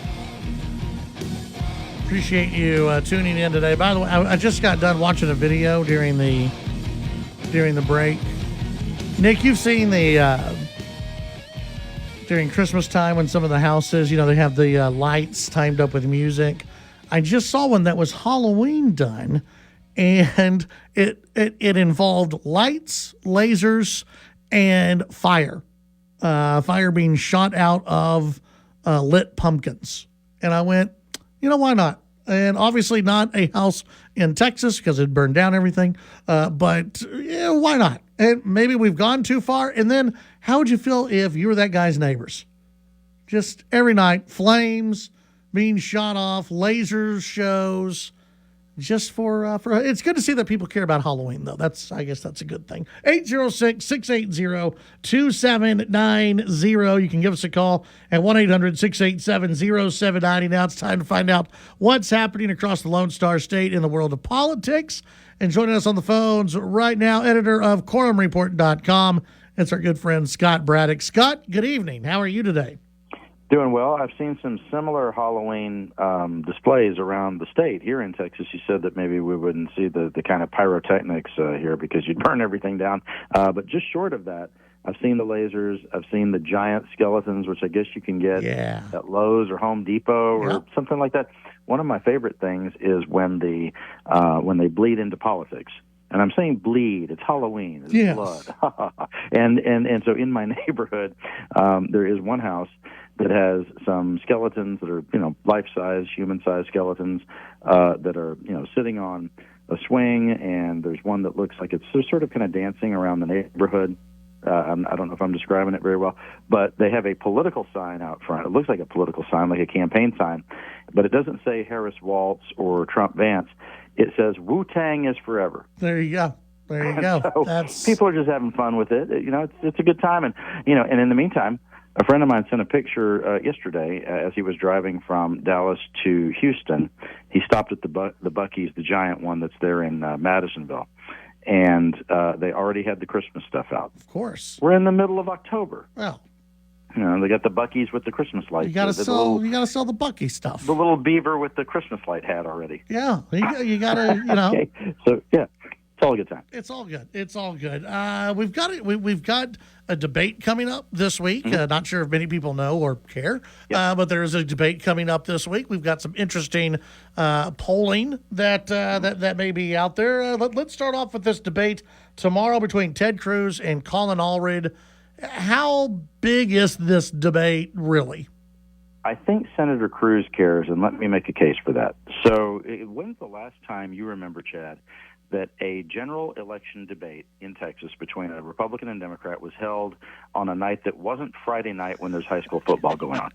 A: Appreciate you tuning in today. By the way, I just got done watching a video during the break. Nick, you've seen the during Christmas time when some of the houses, they have the lights timed up with music. I just saw one that was Halloween done, and it involved lights, lasers, and fire. Fire being shot out of lit pumpkins. And I went, why not? And obviously not a house in Texas because it burned down everything. But why not? And maybe we've gone too far. And then how would you feel if you were that guy's neighbors? Just every night, flames being shot off, lasers shows. Just for it's good to see that people care about Halloween, though. I guess that's a good thing. 806-680-2790. You can give us a call at 1-800-687-0790. Now it's time to find out what's happening across the Lone Star State in the world of politics. And joining us on the phones right now, editor of QuorumReport.com. It's our good friend Scott Braddock. Scott, good evening. How are you today?
O: Doing well. I've seen some similar Halloween displays around the state. Here in Texas, you said that maybe we wouldn't see the kind of pyrotechnics here because you'd burn everything down. But just short of that, I've seen the lasers. I've seen the giant skeletons, which I guess you can get at Lowe's or Home Depot or something like that. One of my favorite things is when they bleed into politics. And I'm saying bleed. It's Halloween. It's blood. and so in my neighborhood, there is one house that has some skeletons that are, life-size, human-sized skeletons that are, sitting on a swing, and there's one that looks like it's sort of kind of dancing around the neighborhood. I don't know if I'm describing it very well, but they have a political sign out front. It looks like a political sign, like a campaign sign, but it doesn't say Harris Waltz or Trump Vance. It says Wu-Tang is forever.
A: There you go. So
O: people are just having fun with it. It's a good time, and in the meantime, a friend of mine sent a picture yesterday as he was driving from Dallas to Houston. He stopped at the Buc-ee's, the giant one that's there in Madisonville, and they already had the Christmas stuff out.
A: Of course,
O: we're in the middle of October.
A: Well,
O: they got the Buc-ee's with the Christmas lights.
A: You got to sell the Buc-ee stuff.
O: The little beaver with the Christmas light hat already.
A: Yeah, you got to
O: Okay. So yeah. It's all a good time.
A: It's all good. We've got a debate coming up this week. Not sure if many people know or care, but there is a debate coming up this week. We've got some interesting polling that may be out there. Let's start off with this debate tomorrow between Ted Cruz and Colin Allred. How big is this debate really?
O: I think Senator Cruz cares, and let me make a case for that. So, when's the last time you remember, Chad, that a general election debate in Texas between a Republican and Democrat was held on a night that wasn't Friday night when there's high school football going on?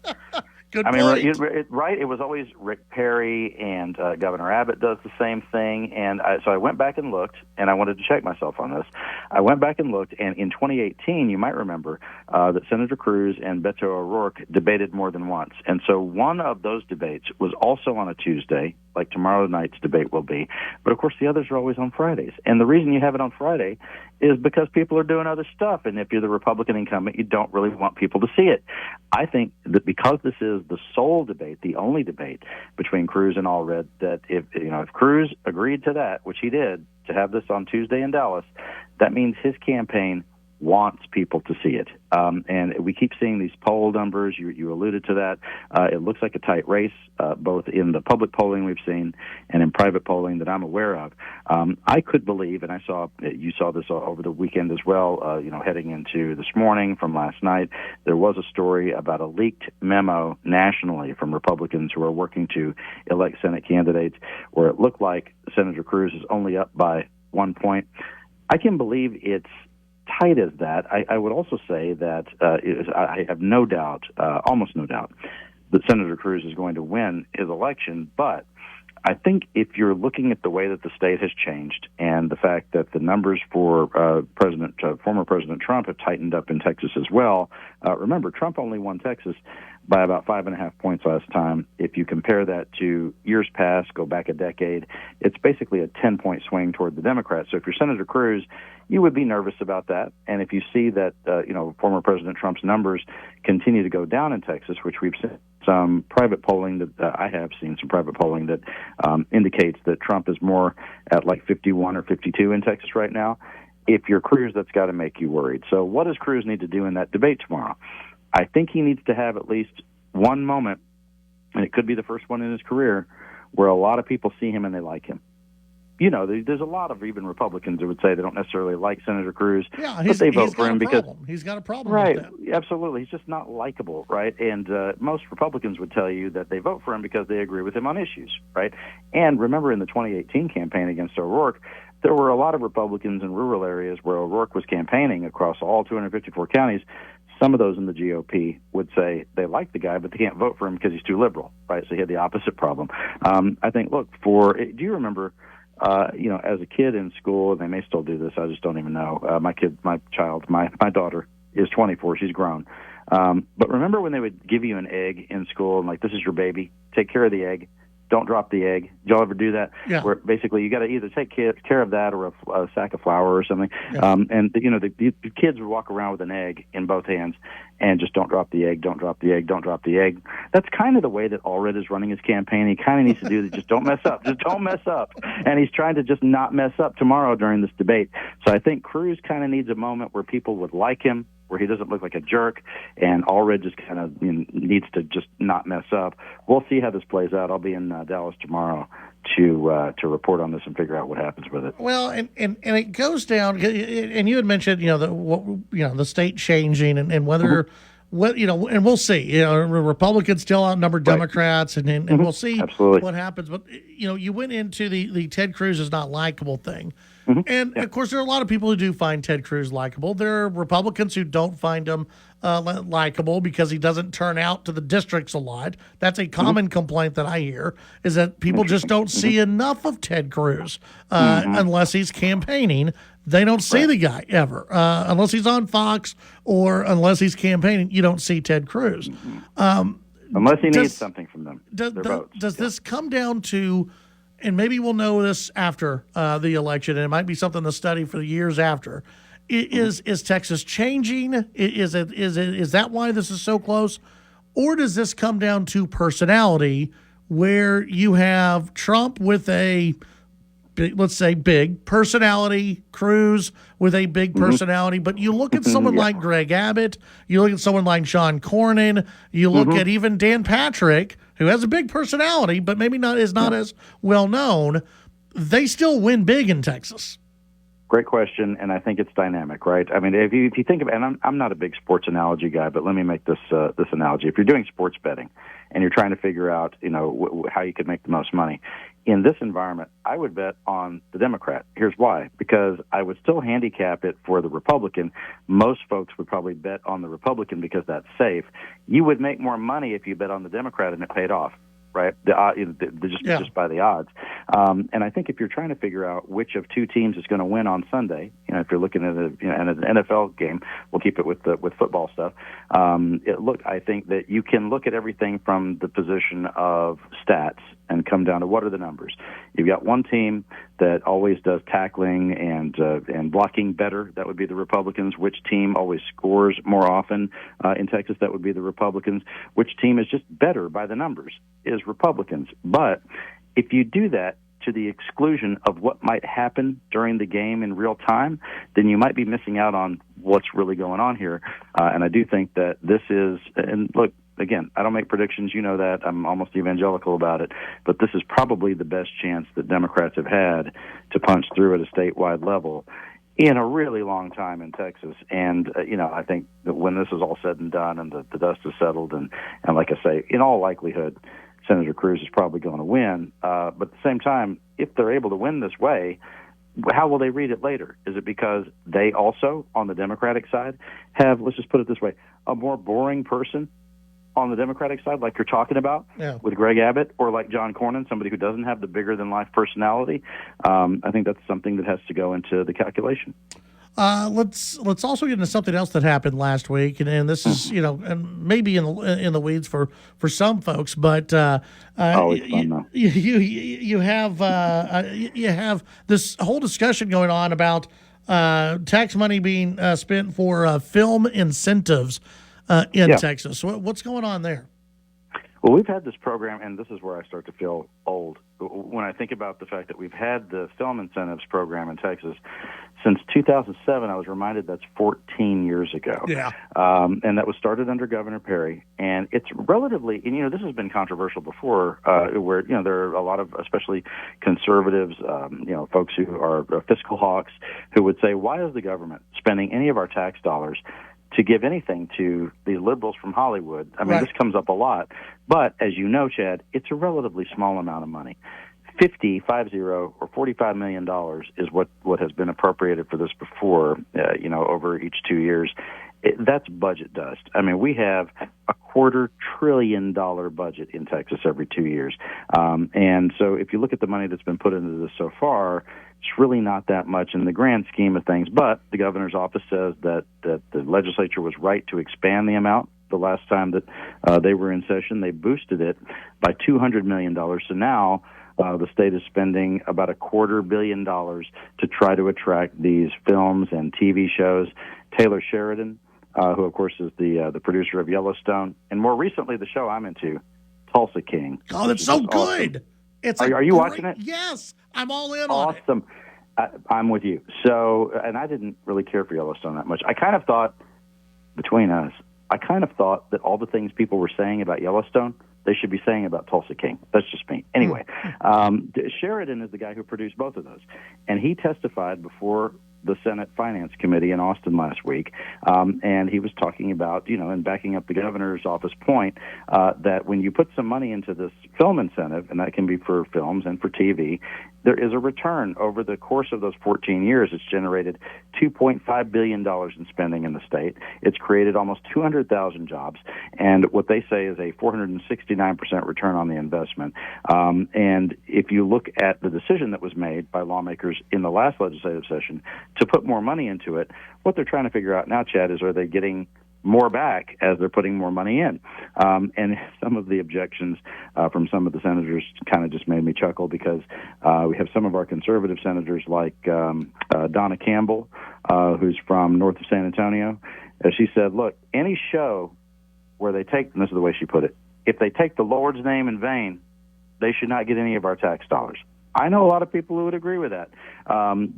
A: Good
O: I mean,
A: point.
O: right? It was always Rick Perry, and Governor Abbott does the same thing. And so I went back and looked, and I wanted to check myself on this. I went back and looked, and in 2018, you might remember that Senator Cruz and Beto O'Rourke debated more than once. And so one of those debates was also on a Tuesday, like tomorrow night's debate will be. But, of course, the others are always on Fridays. And the reason you have it on Friday is because people are doing other stuff. And if you're the Republican incumbent, you don't really want people to see it. I think that because this is the sole debate, the only debate between Cruz and Allred, that if Cruz agreed to that, which he did, to have this on Tuesday in Dallas, that means his campaign wants people to see it. And we keep seeing these poll numbers. You alluded to that. It looks like a tight race, both in the public polling we've seen and in private polling that I'm aware of. I could believe, and you saw this over the weekend as well, heading into this morning from last night, there was a story about a leaked memo nationally from Republicans who are working to elect Senate candidates where it looked like Senator Cruz is only up by 1 point. I can believe it's tight as that. I would also say that I have no doubt, almost no doubt, that Senator Cruz is going to win his election. But I think if you're looking at the way that the state has changed and the fact that the numbers for former President Trump have tightened up in Texas as well. Remember, Trump only won Texas by about 5.5 points last time. If you compare that to years past, go back a decade, it's basically a 10-point swing toward the Democrats. So if you're Senator Cruz, you would be nervous about that. And if you see that, former President Trump's numbers continue to go down in Texas, which we've seen some private polling that I have seen some private polling that indicates that Trump is more at like 51 or 52 in Texas right now. If you're Cruz, that's got to make you worried. So what does Cruz need to do in that debate tomorrow? I think he needs to have at least one moment, and it could be the first one in his career, where a lot of people see him and they like him. There's a lot of even Republicans who would say they don't necessarily like Senator Cruz, but they vote for him because
A: he's got a problem.
O: Right,
A: with that.
O: Absolutely. He's just not likable, right? And most Republicans would tell you that they vote for him because they agree with him on issues, right? And remember, in the 2018 campaign against O'Rourke, there were a lot of Republicans in rural areas where O'Rourke was campaigning across all 254 counties. Some of those in the GOP would say they like the guy, but they can't vote for him because he's too liberal, right? So he had the opposite problem. I think, do you remember, as a kid in school, and they may still do this, I just don't even know. My daughter is 24, she's grown. But remember when they would give you an egg in school and like, this is your baby, take care of the egg. Don't drop the egg. Did y'all ever do that?
A: Yeah.
O: Where basically you got to either take care of that or a sack of flour or something.
A: Yeah.
O: The kids would walk around with an egg in both hands and just don't drop the egg, don't drop the egg, don't drop the egg. That's kind of the way that Allred is running his campaign. He kind of needs to do that. Just don't mess up. Just don't mess up. And he's trying to just not mess up tomorrow during this debate. So I think Cruz kind of needs a moment where people would like him, where he doesn't look like a jerk, and Allred just kind of needs to just not mess up. We'll see how this plays out. I'll be in Dallas tomorrow to report on this and figure out what happens with it.
A: Well, and it goes down, and you had mentioned the state changing and whether. And we'll see. Republicans still outnumber Democrats, and we'll see what happens. But you went into the Ted Cruz is not likable thing, and of course there are a lot of people who do find Ted Cruz likable. There are Republicans who don't find him likable because he doesn't turn out to the districts a lot. That's a common complaint that I hear, is that people just don't see enough of Ted Cruz unless he's campaigning. They don't see the guy ever, unless he's on Fox or unless he's campaigning. You don't see Ted Cruz.
O: Unless he needs something from them.
A: Does this come down to, and maybe we'll know this after the election, and it might be something to study for the years after, is Texas changing? Is that why this is so close? Or does this come down to personality, where you have Trump with a, let's say, big personality, Cruz with a big personality, but you look at someone like Greg Abbott, you look at someone like Sean Cornyn, you look at even Dan Patrick, who has a big personality, but maybe not as well known. They still win big in Texas.
O: Great question, and I think it's dynamic, right? I mean, if you think of, and I'm not a big sports analogy guy, but let me make this analogy. If you're doing sports betting and you're trying to figure out, how you could make the most money in this environment, I would bet on the Democrat. Here's why: because I would still handicap it for the Republican. Most folks would probably bet on the Republican because that's safe. You would make more money if you bet on the Democrat and it paid off. Right, just by the odds, and I think if you're trying to figure out which of two teams is going to win on Sunday, if you're looking at an NFL game, we'll keep it with football stuff. I think that you can look at everything from the position of stats and come down to what are the numbers. You've got one team that always does tackling and blocking better. That would be the Republicans. Which team always scores more often in Texas? That would be the Republicans. Which team is just better by the numbers? Is Republicans. But if you do that to the exclusion of what might happen during the game in real time, then you might be missing out on what's really going on here. And I do think that this is, and look, again, I don't make predictions. You know that. I'm almost evangelical about it. But this is probably the best chance that Democrats have had to punch through at a statewide level in a really long time in Texas. And, I think that when this is all said and done and the dust is settled, and like I say, in all likelihood, Senator Cruz is probably going to win. But at the same time, if they're able to win this way, how will they read it later? Is it because they also, on the Democratic side, have, let's just put it this way, a more boring person on the Democratic side, like you're talking about with Greg Abbott, or like John Cornyn, somebody who doesn't have the bigger-than-life personality? I think that's something that has to go into the calculation.
A: Let's also get into something else that happened last week, and this is and maybe in the weeds for some folks, but
O: always fun though.
A: You have this whole discussion going on about tax money being spent for film incentives in Texas. What's going on there?
O: Well, we've had this program, and this is where I start to feel old. When I think about the fact that we've had the film incentives program in Texas since 2007, I was reminded that's 14 years ago.
A: Yeah.
O: And that was started under Governor Perry. And it's relatively, and this has been controversial before, where, there are a lot of, especially conservatives, folks who are fiscal hawks, who would say, why is the government spending any of our tax dollars to give anything to the liberals from Hollywood? I mean, This comes up a lot. But as you know, Chad, it's a relatively small amount of money. $50 or $45 million is what has been appropriated for this before, over each 2 years. That's budget dust. I mean, we have a $250 billion budget in Texas every 2 years. And so if you look at the money that's been put into this so far, it's really not that much in the grand scheme of things. But the governor's office says that the legislature was right to expand the amount. The last time that they were in session, they boosted it by $200 million. So now the state is spending about $250 million to try to attract these films and TV shows. Taylor Sheridan, who of course is the producer of Yellowstone, and more recently the show I'm into, Tulsa King.
A: Oh, that's so good!
O: Awesome. Are you watching it?
A: Yes, I'm all in on it.
O: Awesome. I'm with you. So, and I didn't really care for Yellowstone that much. I kind of thought, between us, that all the things people were saying about Yellowstone, they should be saying about Tulsa King. That's just me. Anyway, Sheridan is the guy who produced both of those, and he testified before the Senate Finance Committee in Austin last week, and he was talking about, and backing up the governor's office point, that when you put some money into this film incentive, and that can be for films and for TV, there is a return. Over the course of those 14 years, it's generated $2.5 billion in spending in the state. It's created almost 200,000 jobs, and what they say is a 469% return on the investment. And if you look at the decision that was made by lawmakers in the last legislative session to put more money into it, what they're trying to figure out now, Chad, is are they getting more back as they're putting more money in? And some of the objections from some of the senators kind of just made me chuckle, because we have some of our conservative senators like Donna Campbell, who's from north of San Antonio. She said, look, any show where they take, and this is the way she put it, if they take the Lord's name in vain, they should not get any of our tax dollars. I know a lot of people who would agree with that.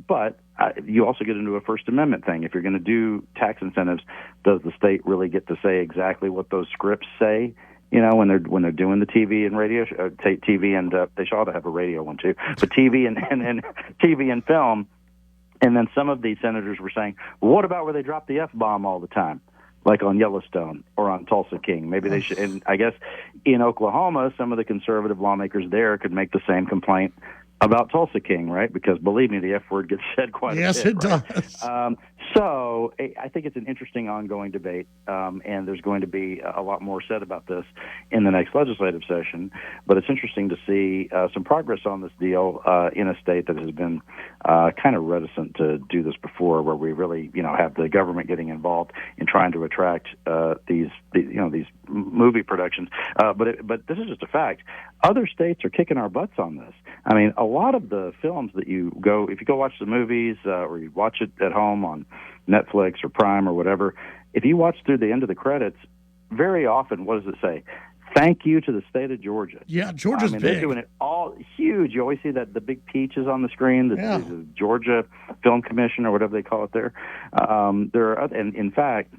O: But you also get into a First Amendment thing. If you're going to do tax incentives, does the state really get to say exactly what those scripts say? When they're doing the TV and radio, TV and they should ought to have a radio one too. But TV and TV and film. And then some of these senators were saying, well, what about where they drop the F-bomb all the time, like on Yellowstone or on Tulsa King? Maybe they should. And I guess in Oklahoma, some of the conservative lawmakers there could make the same complaint about Tulsa King, right? Because believe me, the F word gets said quite a bit.
A: Yes, it
O: right?
A: does.
O: So I think it's an interesting ongoing debate, and there's going to be a lot more said about this in the next legislative session. But it's interesting to see some progress on this deal in a state that has been kind of reticent to do this before, where we really, have the government getting involved in trying to attract these movie productions. But this is just a fact. Other states are kicking our butts on this. I mean, a lot of the films that if you go watch the movies or you watch it at home on Netflix or Prime or whatever, if you watch through the end of the credits, very often, what does it say? Thank you to the state of Georgia.
A: Yeah, Georgia's big.
O: They're doing it all huge. You always see the big peaches on the screen, the Georgia Film Commission or whatever they call it there. There are other, and in fact,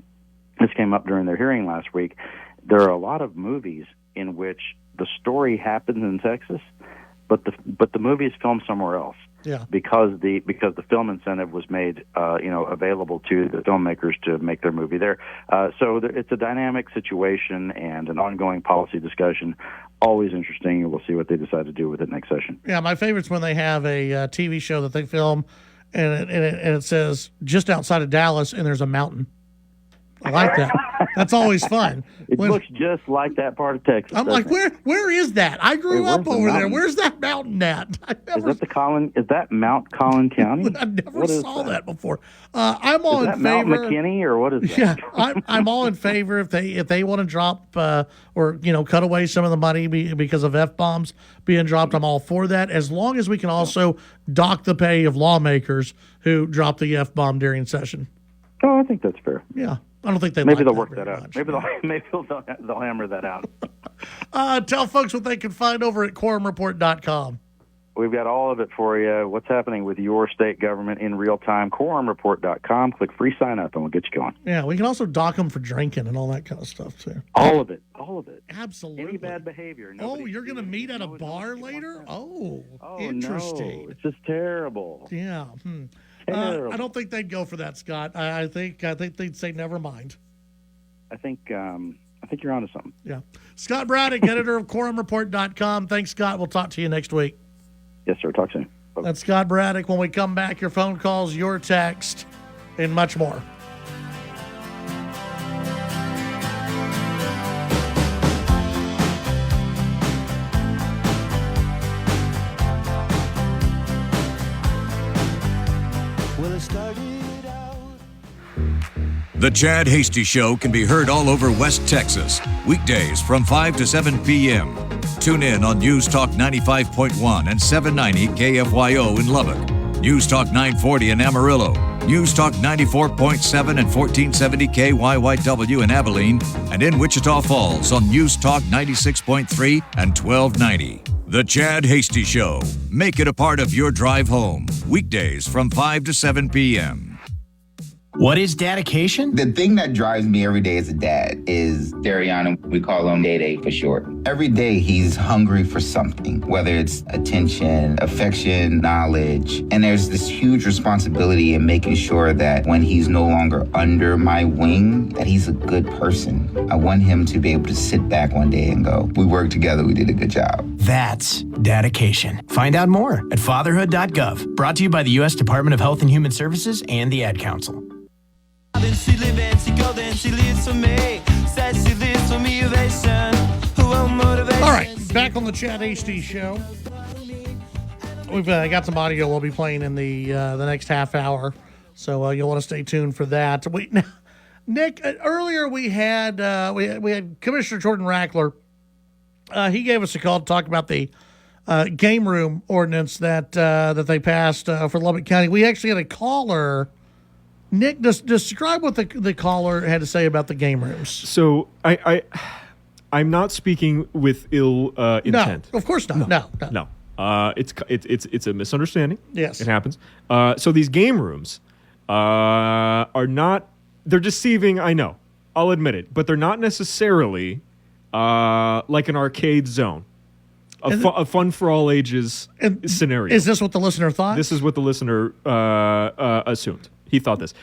O: this came up during their hearing last week. There are a lot of movies in which the story happens in Texas, but the movie is filmed somewhere else.
A: Yeah.
O: Because the film incentive was made available to the filmmakers to make their movie there. So it's a dynamic situation and an ongoing policy discussion. Always interesting, and we'll see what they decide to do with it next session.
A: Yeah, my favorite's when they have a TV show that they film, and it says just outside of Dallas, and there's a mountain. I like that. That's always fun.
O: It looks just like that part of Texas.
A: I'm like, where is that? I grew up over there. Where's that mountain at?
O: Is that Mount Collin County?
A: I never saw that before. I'm all in favor.
O: Mount McKinney or what is that?
A: Yeah, I'm all in favor if they want to drop or cut away some of the money because of F-bombs being dropped. I'm all for that, as long as we can also dock the pay of lawmakers who drop the F-bomb during session.
O: Oh, I think that's fair.
A: Yeah. I don't think
O: maybe they'll work that out. Much. Maybe they'll hammer that out.
A: Tell folks what they can find over at quorumreport.com.
O: We've got all of it for you. What's happening with your state government in real time? Quorumreport.com. Click free sign up and we'll get you going.
A: Yeah, we can also dock them for drinking and all that kind of stuff too.
O: All of it.
A: Absolutely.
O: Any bad behavior.
A: You're going to meet at a bar later? Oh, interesting.
O: No. It's just terrible.
A: Yeah. I don't think they'd go for that, Scott. I think they'd say never mind.
O: I think you're onto something.
A: Yeah. Scott Braddock, editor of quorumreport.com. Thanks, Scott. We'll talk to you next week.
O: Yes, sir. Talk soon. Bye-bye.
A: That's Scott Braddock. When we come back, your phone calls, your text, and much more.
B: The Chad Hasty Show can be heard all over West Texas, weekdays from 5 to 7 p.m. Tune in on News Talk 95.1 and 790 KFYO in Lubbock, News Talk 940 in Amarillo, News Talk 94.7 and 1470 KYYW in Abilene, and in Wichita Falls on News Talk 96.3 and 1290. The Chad Hasty Show. Make it a part of your drive home, weekdays from 5 to 7 p.m.
P: What is dedication?
Q: The thing that drives me every day as a dad is Dariana. We call him Day Day for short. Every day he's hungry for something, whether it's attention, affection, knowledge. And there's this huge responsibility in making sure that when he's no longer under my wing, that he's a good person. I want him to be able to sit back one day and go, we worked together, we did a good job.
P: That's dedication. Find out more at fatherhood.gov. Brought to you by the U.S. Department of Health and Human Services and the Ad Council.
D: She living, she go, then she lives for me. Says she lives for me, motivation.
A: All right, back on the Chad Hasty Show. We've got some audio we'll be playing in the next half hour, so you'll want to stay tuned for that. Nick, earlier we had Commissioner Jordan Rackler. He gave us a call to talk about the game room ordinance that they passed for Lubbock County. We actually had a caller. Nick, describe what the caller had to say about the game rooms.
C: So I'm not speaking with ill intent.
A: No, of course not. No.
C: It's a misunderstanding.
A: Yes,
C: it happens. So these game rooms are not. They're deceiving. I know. I'll admit it, but they're not necessarily like an arcade zone. a fun for all ages scenario.
A: Is this what the listener thought?
C: This is what the listener assumed. He thought this.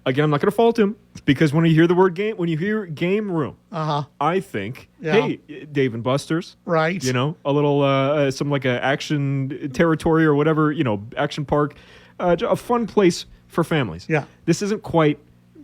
C: Again, I'm not going to fault him because when you hear the word game, when you hear game room, I think, hey, Dave and Buster's,
A: right?
C: You know, a little some like a action territory or whatever, you know, action park, a fun place for families.
A: Yeah,
C: this isn't quite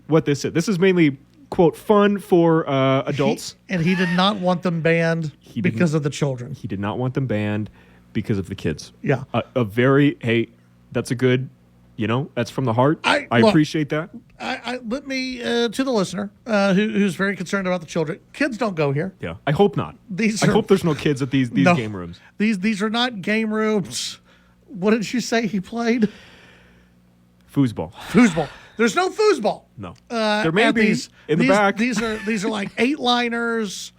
C: what this is. This is mainly quote fun for adults.
A: And he did not want them banned because of the children.
C: He did not want them banned because of the kids.
A: Yeah,
C: a very that's a good. You know, that's from the heart. I appreciate that.
A: Let me, to the listener who's very concerned about the children, kids don't go here.
C: Yeah, I hope not. I hope there's no kids at these game rooms.
A: These are not game rooms. What did you say he played?
C: Foosball.
A: There's no foosball.
C: No. There may be in the back.
A: These are like 8-liners.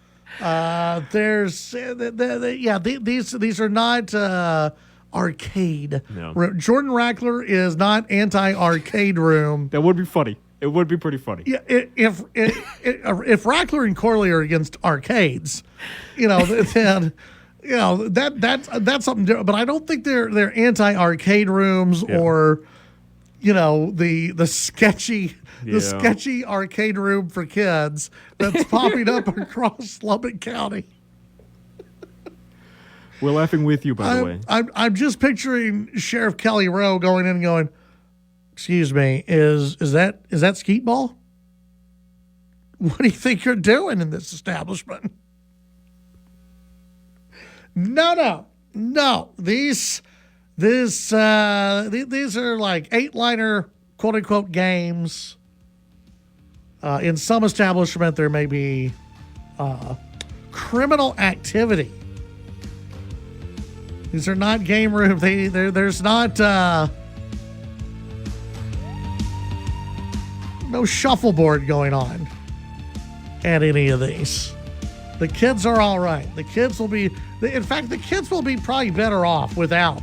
A: These are not arcade.
C: No.
A: Jordan Rackler is not anti-arcade room.
C: That would be funny. It would be pretty funny.
A: Yeah, if Rackler and Corley are against arcades, you know, then you know that's something different. But I don't think they're anti-arcade rooms or you know the sketchy arcade room for kids that's popping up across Lubbock County.
C: We're laughing with you, by the way.
A: I'm just picturing Sheriff Kelly Rowe going in and going, "Excuse me, is that skeet ball? What do you think you're doing in this establishment?" No. These are like 8-liner quote unquote games. In some establishment, there may be criminal activity. These are not game rooms. There's not no shuffleboard going on at any of these. The kids are all right. The kids will be probably better off without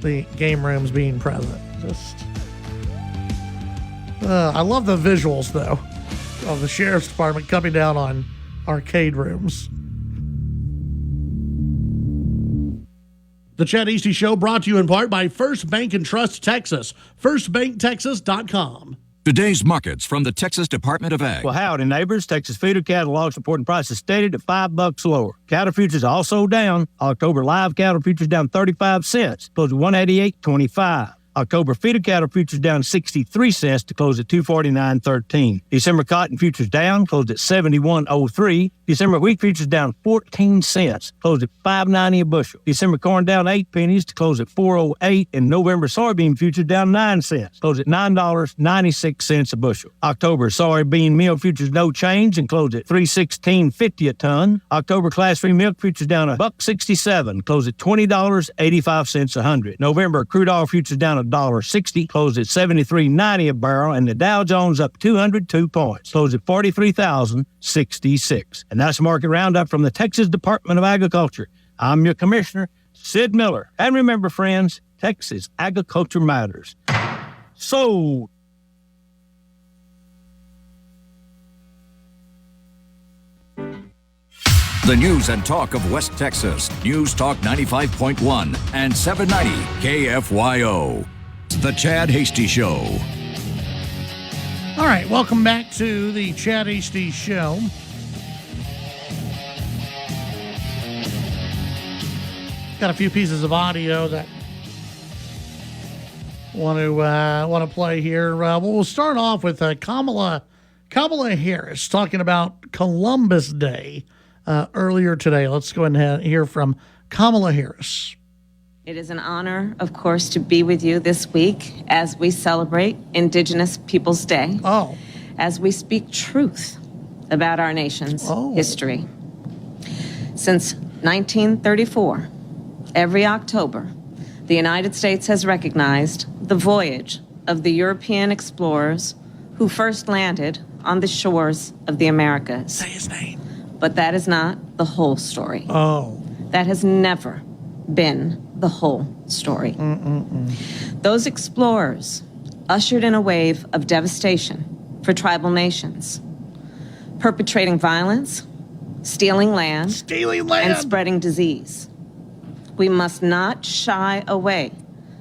A: the game rooms being present. I love the visuals though of the sheriff's department coming down on arcade rooms. The Chad Easty Show brought to you in part by First Bank and Trust Texas. FirstBankTexas.com.
B: Today's markets from the Texas Department of Ag.
R: Well, howdy, neighbors. Texas feeder cattle logs reporting prices steadied at $5 lower. Cattle futures also down. October live cattle futures down 35 cents, closed at 188.25. October feeder cattle futures down 63 cents to close at 249.13. December cotton futures down, closed at 71.03. December wheat futures down 14 cents, closed at 5.90 a bushel. December corn down 8 pennies to close at 4.08, and November soybean futures down 9 cents, closed at $9.96 a bushel. October soybean meal futures no change and closed at $316.50 a ton. October class 3 milk futures down $1.67, closed at $20.85 a hundred. November crude oil futures down $1.60, closed at $73.90 a barrel, and the Dow Jones up 202 points, closed at 43,066. And that's a market roundup from the Texas Department of Agriculture. I'm your commissioner, Sid Miller. And remember, friends, Texas agriculture matters. So,
B: the news and talk of West Texas. News Talk 95.1 and 790 KFYO. The Chad Hasty Show.
A: All right, welcome back to the Chad Hasty Show. Got a few pieces of audio that want to play here. We'll start off with Kamala Harris talking about Columbus Day earlier today. Let's go ahead and hear from Kamala Harris.
S: It is an honor, of course, to be with you this week as we celebrate Indigenous Peoples Day. As we speak truth about our nation's history. Since 1934, every October, the United States has recognized the voyage of the European explorers who first landed on the shores of the Americas.
A: Say his name.
S: But that is not the whole story. That has never been the whole story. Those explorers ushered in a wave of devastation for tribal nations, perpetrating violence, stealing land, and spreading disease. We must not shy away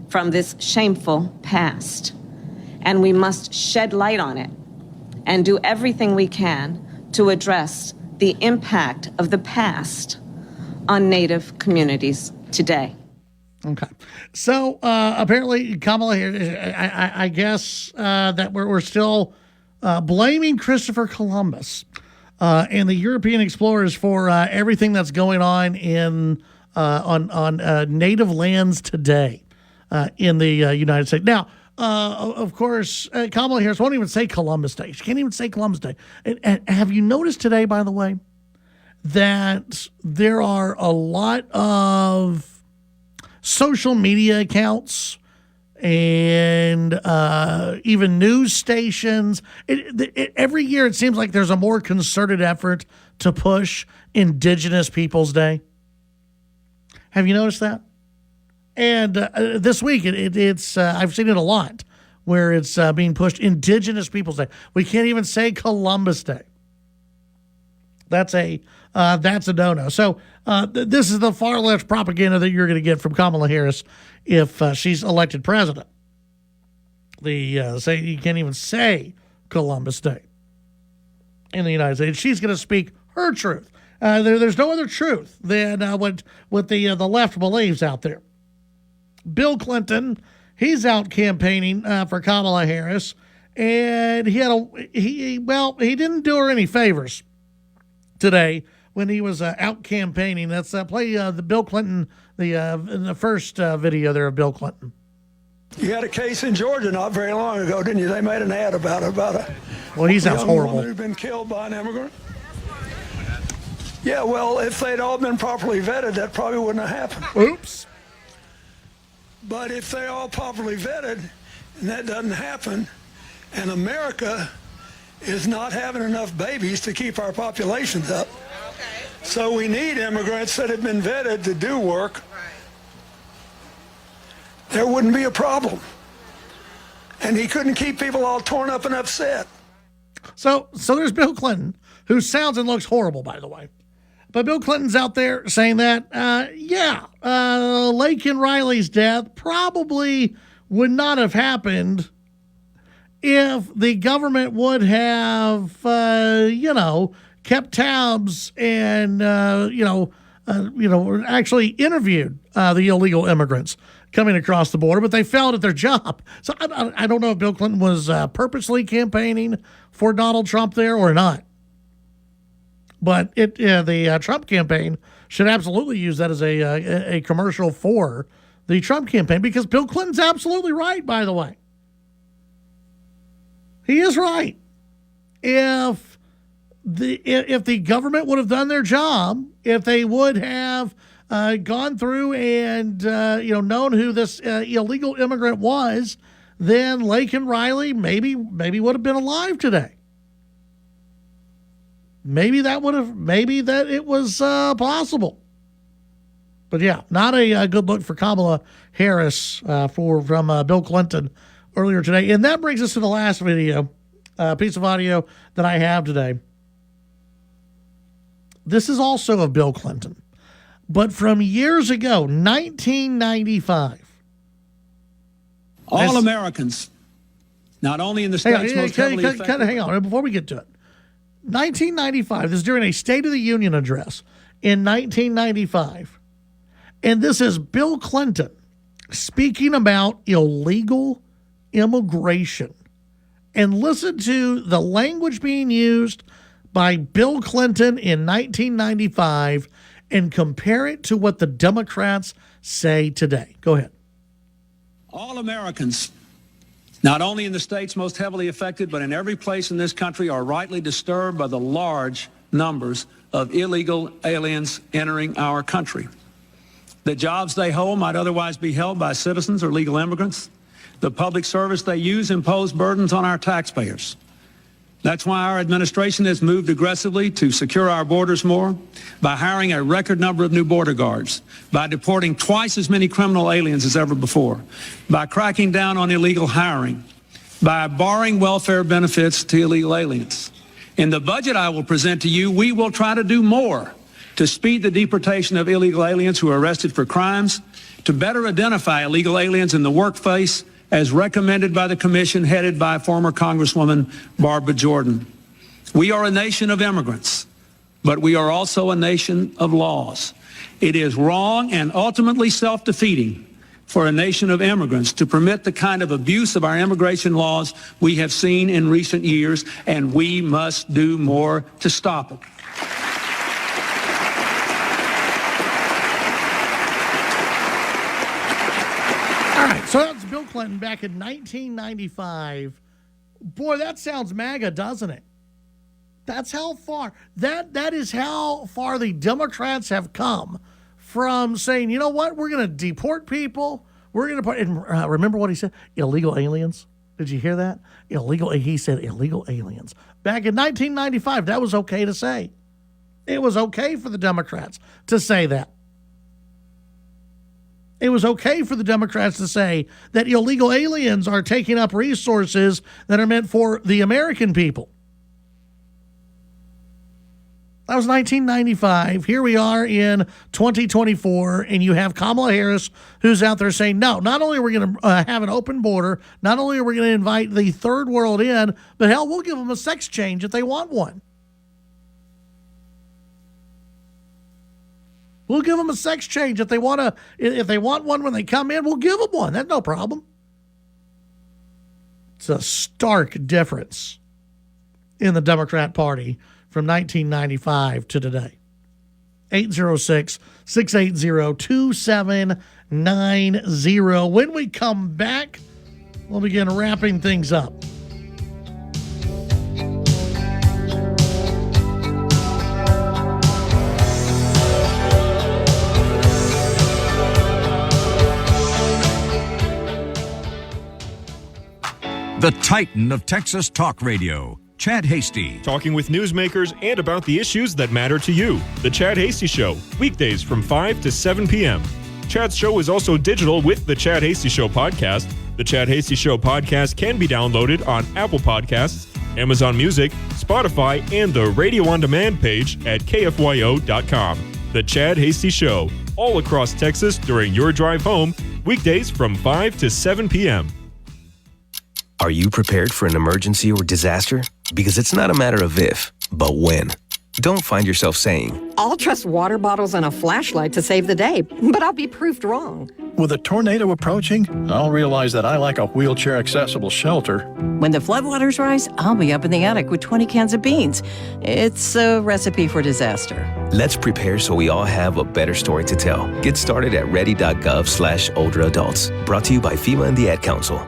S: from this shameful past, and we must shed light on it and do everything we can to address the impact of the past on Native communities today.
A: Okay. So apparently Kamala here, I guess that we're still blaming Christopher Columbus and the European explorers for everything that's going on on native lands today in the United States. Now, of course, Kamala Harris won't even say Columbus Day. She can't even say Columbus Day. And have you noticed today, by the way, that there are a lot of social media accounts and even news stations. Every year it seems like there's a more concerted effort to push Indigenous Peoples Day. Have you noticed that? And this week it's I've seen it a lot where it's being pushed Indigenous Peoples Day. We can't even say Columbus Day. That's a no-no. So this is the far left propaganda that you're going to get from Kamala Harris if she's elected president. Say you can't even say Columbus Day in the United States. She's going to speak her truth. There's no other truth than what the left believes out there. Bill Clinton, he's out campaigning for Kamala Harris, and he didn't do her any favors today when he was out campaigning. Let's play the Bill Clinton, in the first video there of Bill Clinton.
T: You had a case in Georgia not very long ago, didn't you? They made an ad about a
A: well, he sounds
T: young
A: horrible.
T: woman who'd been killed by an immigrant. Yeah, well, if they'd all been properly vetted, that probably wouldn't have happened.
A: Oops.
T: But if they're all properly vetted and that doesn't happen, and America is not having enough babies to keep our populations up, so we need immigrants that have been vetted to do work, there wouldn't be a problem. And he couldn't keep people all torn up and upset.
A: So there's Bill Clinton, who sounds and looks horrible, by the way. But Bill Clinton's out there saying that, Laken Riley's death probably would not have happened if the government would have, kept tabs and, actually interviewed the illegal immigrants coming across the border, but they failed at their job. So I don't know if Bill Clinton was purposely campaigning for Donald Trump there or not. But the Trump campaign should absolutely use that as a commercial for the Trump campaign, because Bill Clinton's absolutely right, by the way. He is right. If the government would have done their job, if they would have gone through and known who this illegal immigrant was, then Laken Riley maybe would have been alive today. Maybe that it was possible. But yeah, not a good look for Kamala Harris from Bill Clinton earlier today. And that brings us to the last video, piece of audio that I have today. This is also of Bill Clinton, but from years ago, 1995.
T: All Americans, not only in the states most heavily affected.
A: Hang on, before we get to it. 1995, this is during a State of the Union address in 1995. And this is Bill Clinton speaking about illegal immigration. And listen to the language being used by Bill Clinton in 1995 and compare it to what the Democrats say today. Go ahead.
T: All Americans, not only in the states most heavily affected, but in every place in this country, are rightly disturbed by the large numbers of illegal aliens entering our country. The jobs they hold might otherwise be held by citizens or legal immigrants. The public service they use impose burdens on our taxpayers. That's why our administration has moved aggressively to secure our borders more, by hiring a record number of new border guards, by deporting twice as many criminal aliens as ever before, by cracking down on illegal hiring, by barring welfare benefits to illegal aliens. In the budget I will present to you, we will try to do more to speed the deportation of illegal aliens who are arrested for crimes, to better identify illegal aliens in the workplace as recommended by the commission headed by former Congresswoman Barbara Jordan. We are a nation of immigrants, but we are also a nation of laws. It is wrong and ultimately self-defeating for a nation of immigrants to permit the kind of abuse of our immigration laws we have seen in recent years, and we must do more to stop it.
A: All right, so that's Bill Clinton back in 1995. Boy, that sounds MAGA, doesn't it? That's how far, that is how far the Democrats have come from saying, you know what, we're going to deport people. We're going to put, and remember what he said? Illegal aliens. Did you hear that? He said illegal aliens. Back in 1995, that was okay to say. It was okay for the Democrats to say that. It was okay for the Democrats to say that illegal aliens are taking up resources that are meant for the American people. That was 1995. Here we are in 2024, and you have Kamala Harris, who's out there saying, no, not only are we going to have an open border, not only are we going to invite the third world in, but hell, we'll give them a sex change if they want one. We'll give them a sex change if they want one when they come in. We'll give them one. That's no problem. It's a stark difference in the Democrat Party from 1995 to today. 806-680-2790. When we come back, we'll begin wrapping things up.
B: The Titan of Texas Talk Radio, Chad Hasty.
C: Talking with newsmakers and about the issues that matter to you. The Chad Hasty Show, weekdays from 5 to 7 p.m. Chad's show is also digital with the Chad Hasty Show podcast. The Chad Hasty Show podcast can be downloaded on Apple Podcasts, Amazon Music, Spotify, and the Radio On Demand page at KFYO.com. The Chad Hasty Show, all across Texas during your drive home, weekdays from 5 to 7 p.m.
U: Are you prepared for an emergency or disaster? Because it's not a matter of if, but when. Don't find yourself saying,
V: I'll trust water bottles and a flashlight to save the day, but I'll be proved wrong.
W: With a tornado approaching, I'll realize that I lack a wheelchair-accessible shelter.
V: When the floodwaters rise, I'll be up in the attic with 20 cans of beans. It's a recipe for disaster.
U: Let's prepare so we all have a better story to tell. Get started at ready.gov/older adults. Brought to you by FEMA and the Ad Council.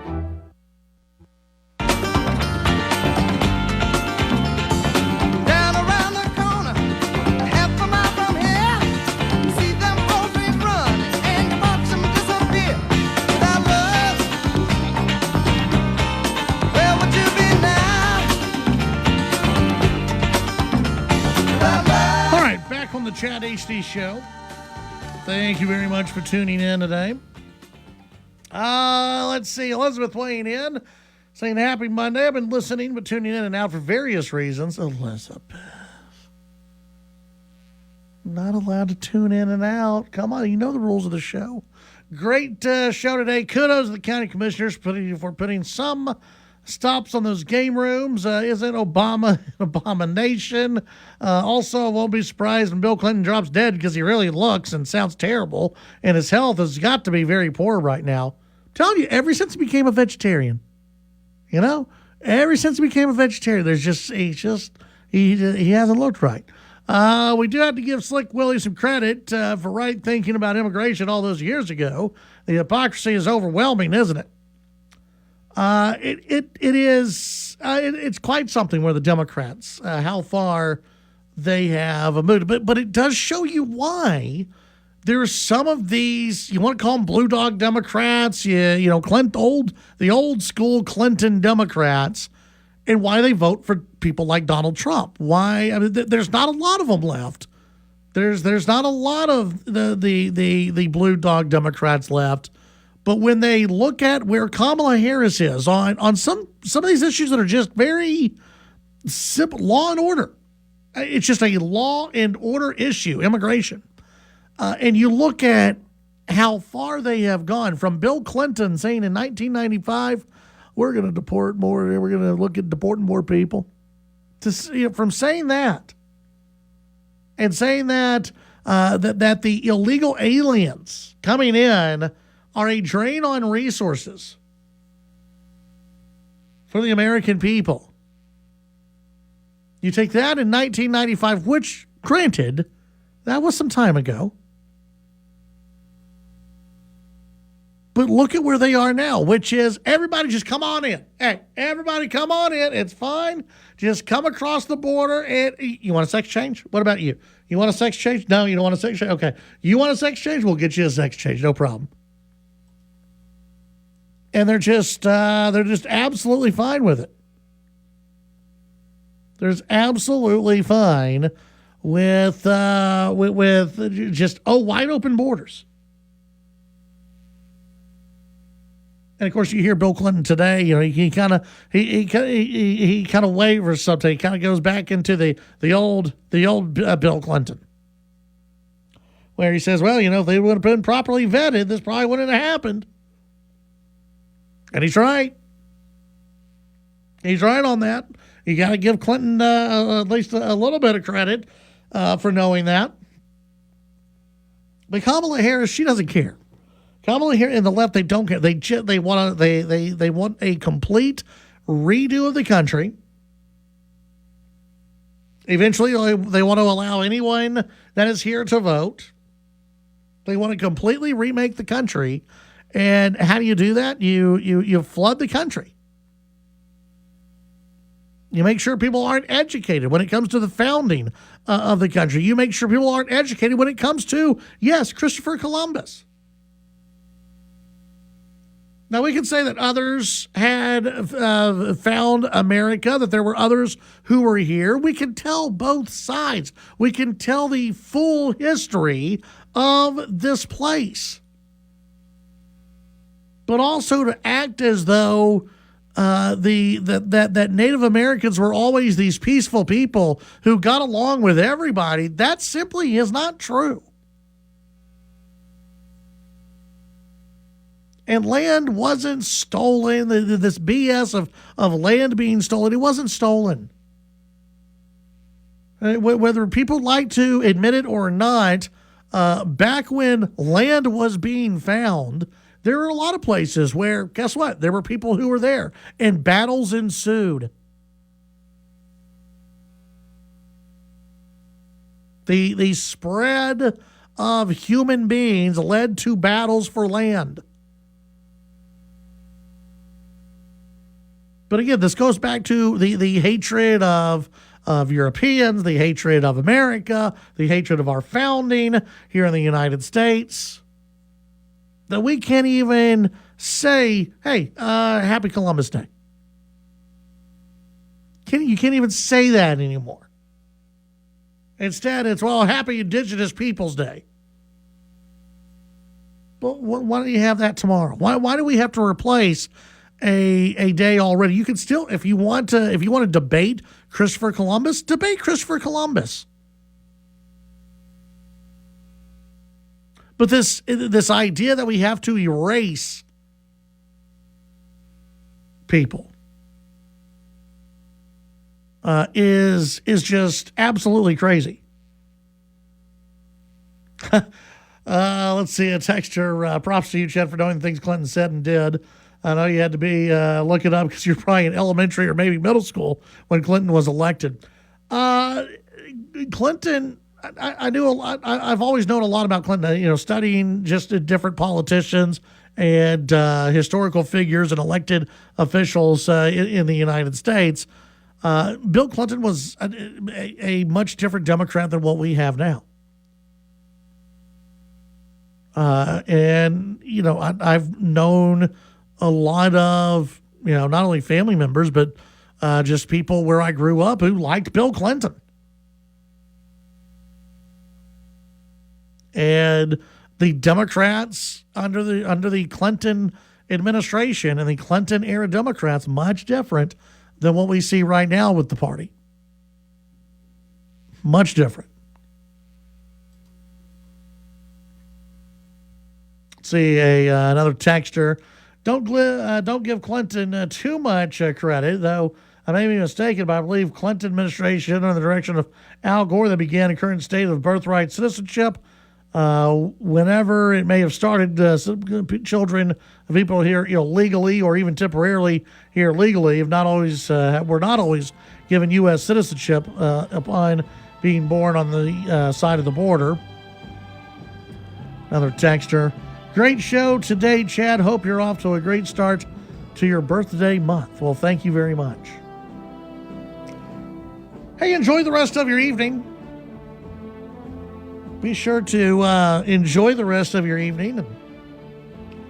A: Chad HD Show. Thank you very much for tuning in today. Let's see. Elizabeth weighing in, saying happy Monday. I've been listening but tuning in and out for various reasons. Elizabeth. Not allowed to tune in and out. Come on, you know the rules of the show. Great show today. Kudos to the county commissioners for putting some stops on those game rooms. Isn't Obama an abomination? Also, won't be surprised when Bill Clinton drops dead because he really looks and sounds terrible, and his health has got to be very poor right now. I'm telling you, ever since he became a vegetarian, he hasn't looked right. We do have to give Slick Willie some credit for right thinking about immigration all those years ago. The hypocrisy is overwhelming, isn't it? It's quite something where the Democrats, how far they have moved. But it does show you why there are some of these, you want to call them blue dog Democrats, the old school Clinton Democrats, and why they vote for people like Donald Trump. Why? I mean, there's not a lot of them left. There's not a lot of the blue dog Democrats left. But when they look at where Kamala Harris is on some of these issues that are just very simple, law and order, It's just a law and order issue, immigration. And you look at how far they have gone from Bill Clinton saying in 1995, we're going to deport more, we're going to look at deporting more people. From saying that and saying that, that the illegal aliens coming in are a drain on resources for the American people. You take that in 1995, which, granted, that was some time ago. But look at where they are now, which is everybody just come on in. Hey, everybody come on in. It's fine. Just come across the border. And you want a sex change? What about you? You want a sex change? No, you don't want a sex change? Okay. You want a sex change? We'll get you a sex change. No problem. And they're just absolutely fine with it. There's absolutely fine with just wide open borders. And of course, you hear Bill Clinton today. You know, he kind of wavers something. He kind of goes back into the old Bill Clinton, where he says, "Well, you know, if they would have been properly vetted, this probably wouldn't have happened." And he's right. He's right on that. You got to give Clinton at least a little bit of credit for knowing that. But Kamala Harris, she doesn't care. Kamala Harris and the left, they don't care. They want a complete redo of the country. Eventually, they want to allow anyone that is here to vote. They want to completely remake the country. And how do you do that? You flood the country. You make sure people aren't educated when it comes to the founding of the country. You make sure people aren't educated when it comes to, yes, Christopher Columbus. Now, we can say that others had found America, that there were others who were here. We can tell both sides. We can tell the full history of this place. But also to act as though that Native Americans were always these peaceful people who got along with everybody, that simply is not true. And land wasn't stolen. This BS of land being stolen, it wasn't stolen. Whether people like to admit it or not, back when land was being found, there were a lot of places where, guess what? There were people who were there, and battles ensued. The spread of human beings led to battles for land. But again, this goes back to the hatred of Europeans, the hatred of America, the hatred of our founding here in the United States, that we can't even say, hey, happy Columbus Day. You can't even say that anymore. Instead, it's, well, happy Indigenous Peoples Day. But why don't you have that tomorrow? Why do we have to replace a day already? You can still, if you want to debate Christopher Columbus, debate Christopher Columbus. But this idea that we have to erase people is just absolutely crazy. Let's see, a texture. Props to you, Chet, for knowing the things Clinton said and did. I know you had to be looking up because you're probably in elementary or maybe middle school when Clinton was elected. Clinton, I knew a lot. I've always known a lot about Clinton. Studying just different politicians and historical figures and elected officials in the United States. Bill Clinton was a much different Democrat than what we have now. And I've known a lot of, not only family members, but just people where I grew up who liked Bill Clinton. And the Democrats under the Clinton administration and the Clinton era Democrats, much different than what we see right now with the party. Much different. See another texter. Don't give Clinton too much credit, though I may be mistaken, but I believe Clinton administration under the direction of Al Gore that began the current state of birthright citizenship. Whenever it may have started, children of people here legally or even temporarily here legally have not always were not always given U.S. citizenship upon being born on the side of the border. Another texter. Great show today, Chad. Hope you're off to a great start to your birthday month. Well, thank you very much. Hey, enjoy the rest of your evening. Be sure to enjoy the rest of your evening and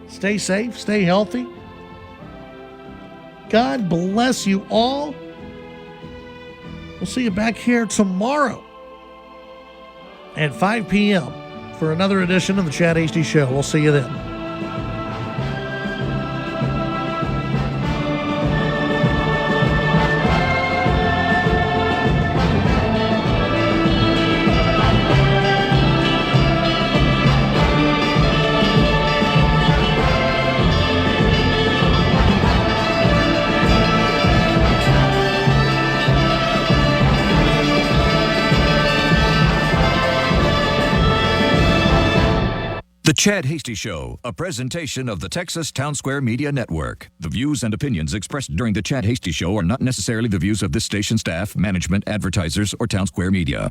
A: stay safe, stay healthy. God bless you all. We'll see you back here tomorrow at 5 p.m. for another edition of the Chad Hasty Show. We'll see you then.
B: The Chad Hasty Show, a presentation of the Texas Town Square Media Network. The views and opinions expressed during the Chad Hasty Show are not necessarily the views of this station staff, management, advertisers, or Town Square Media.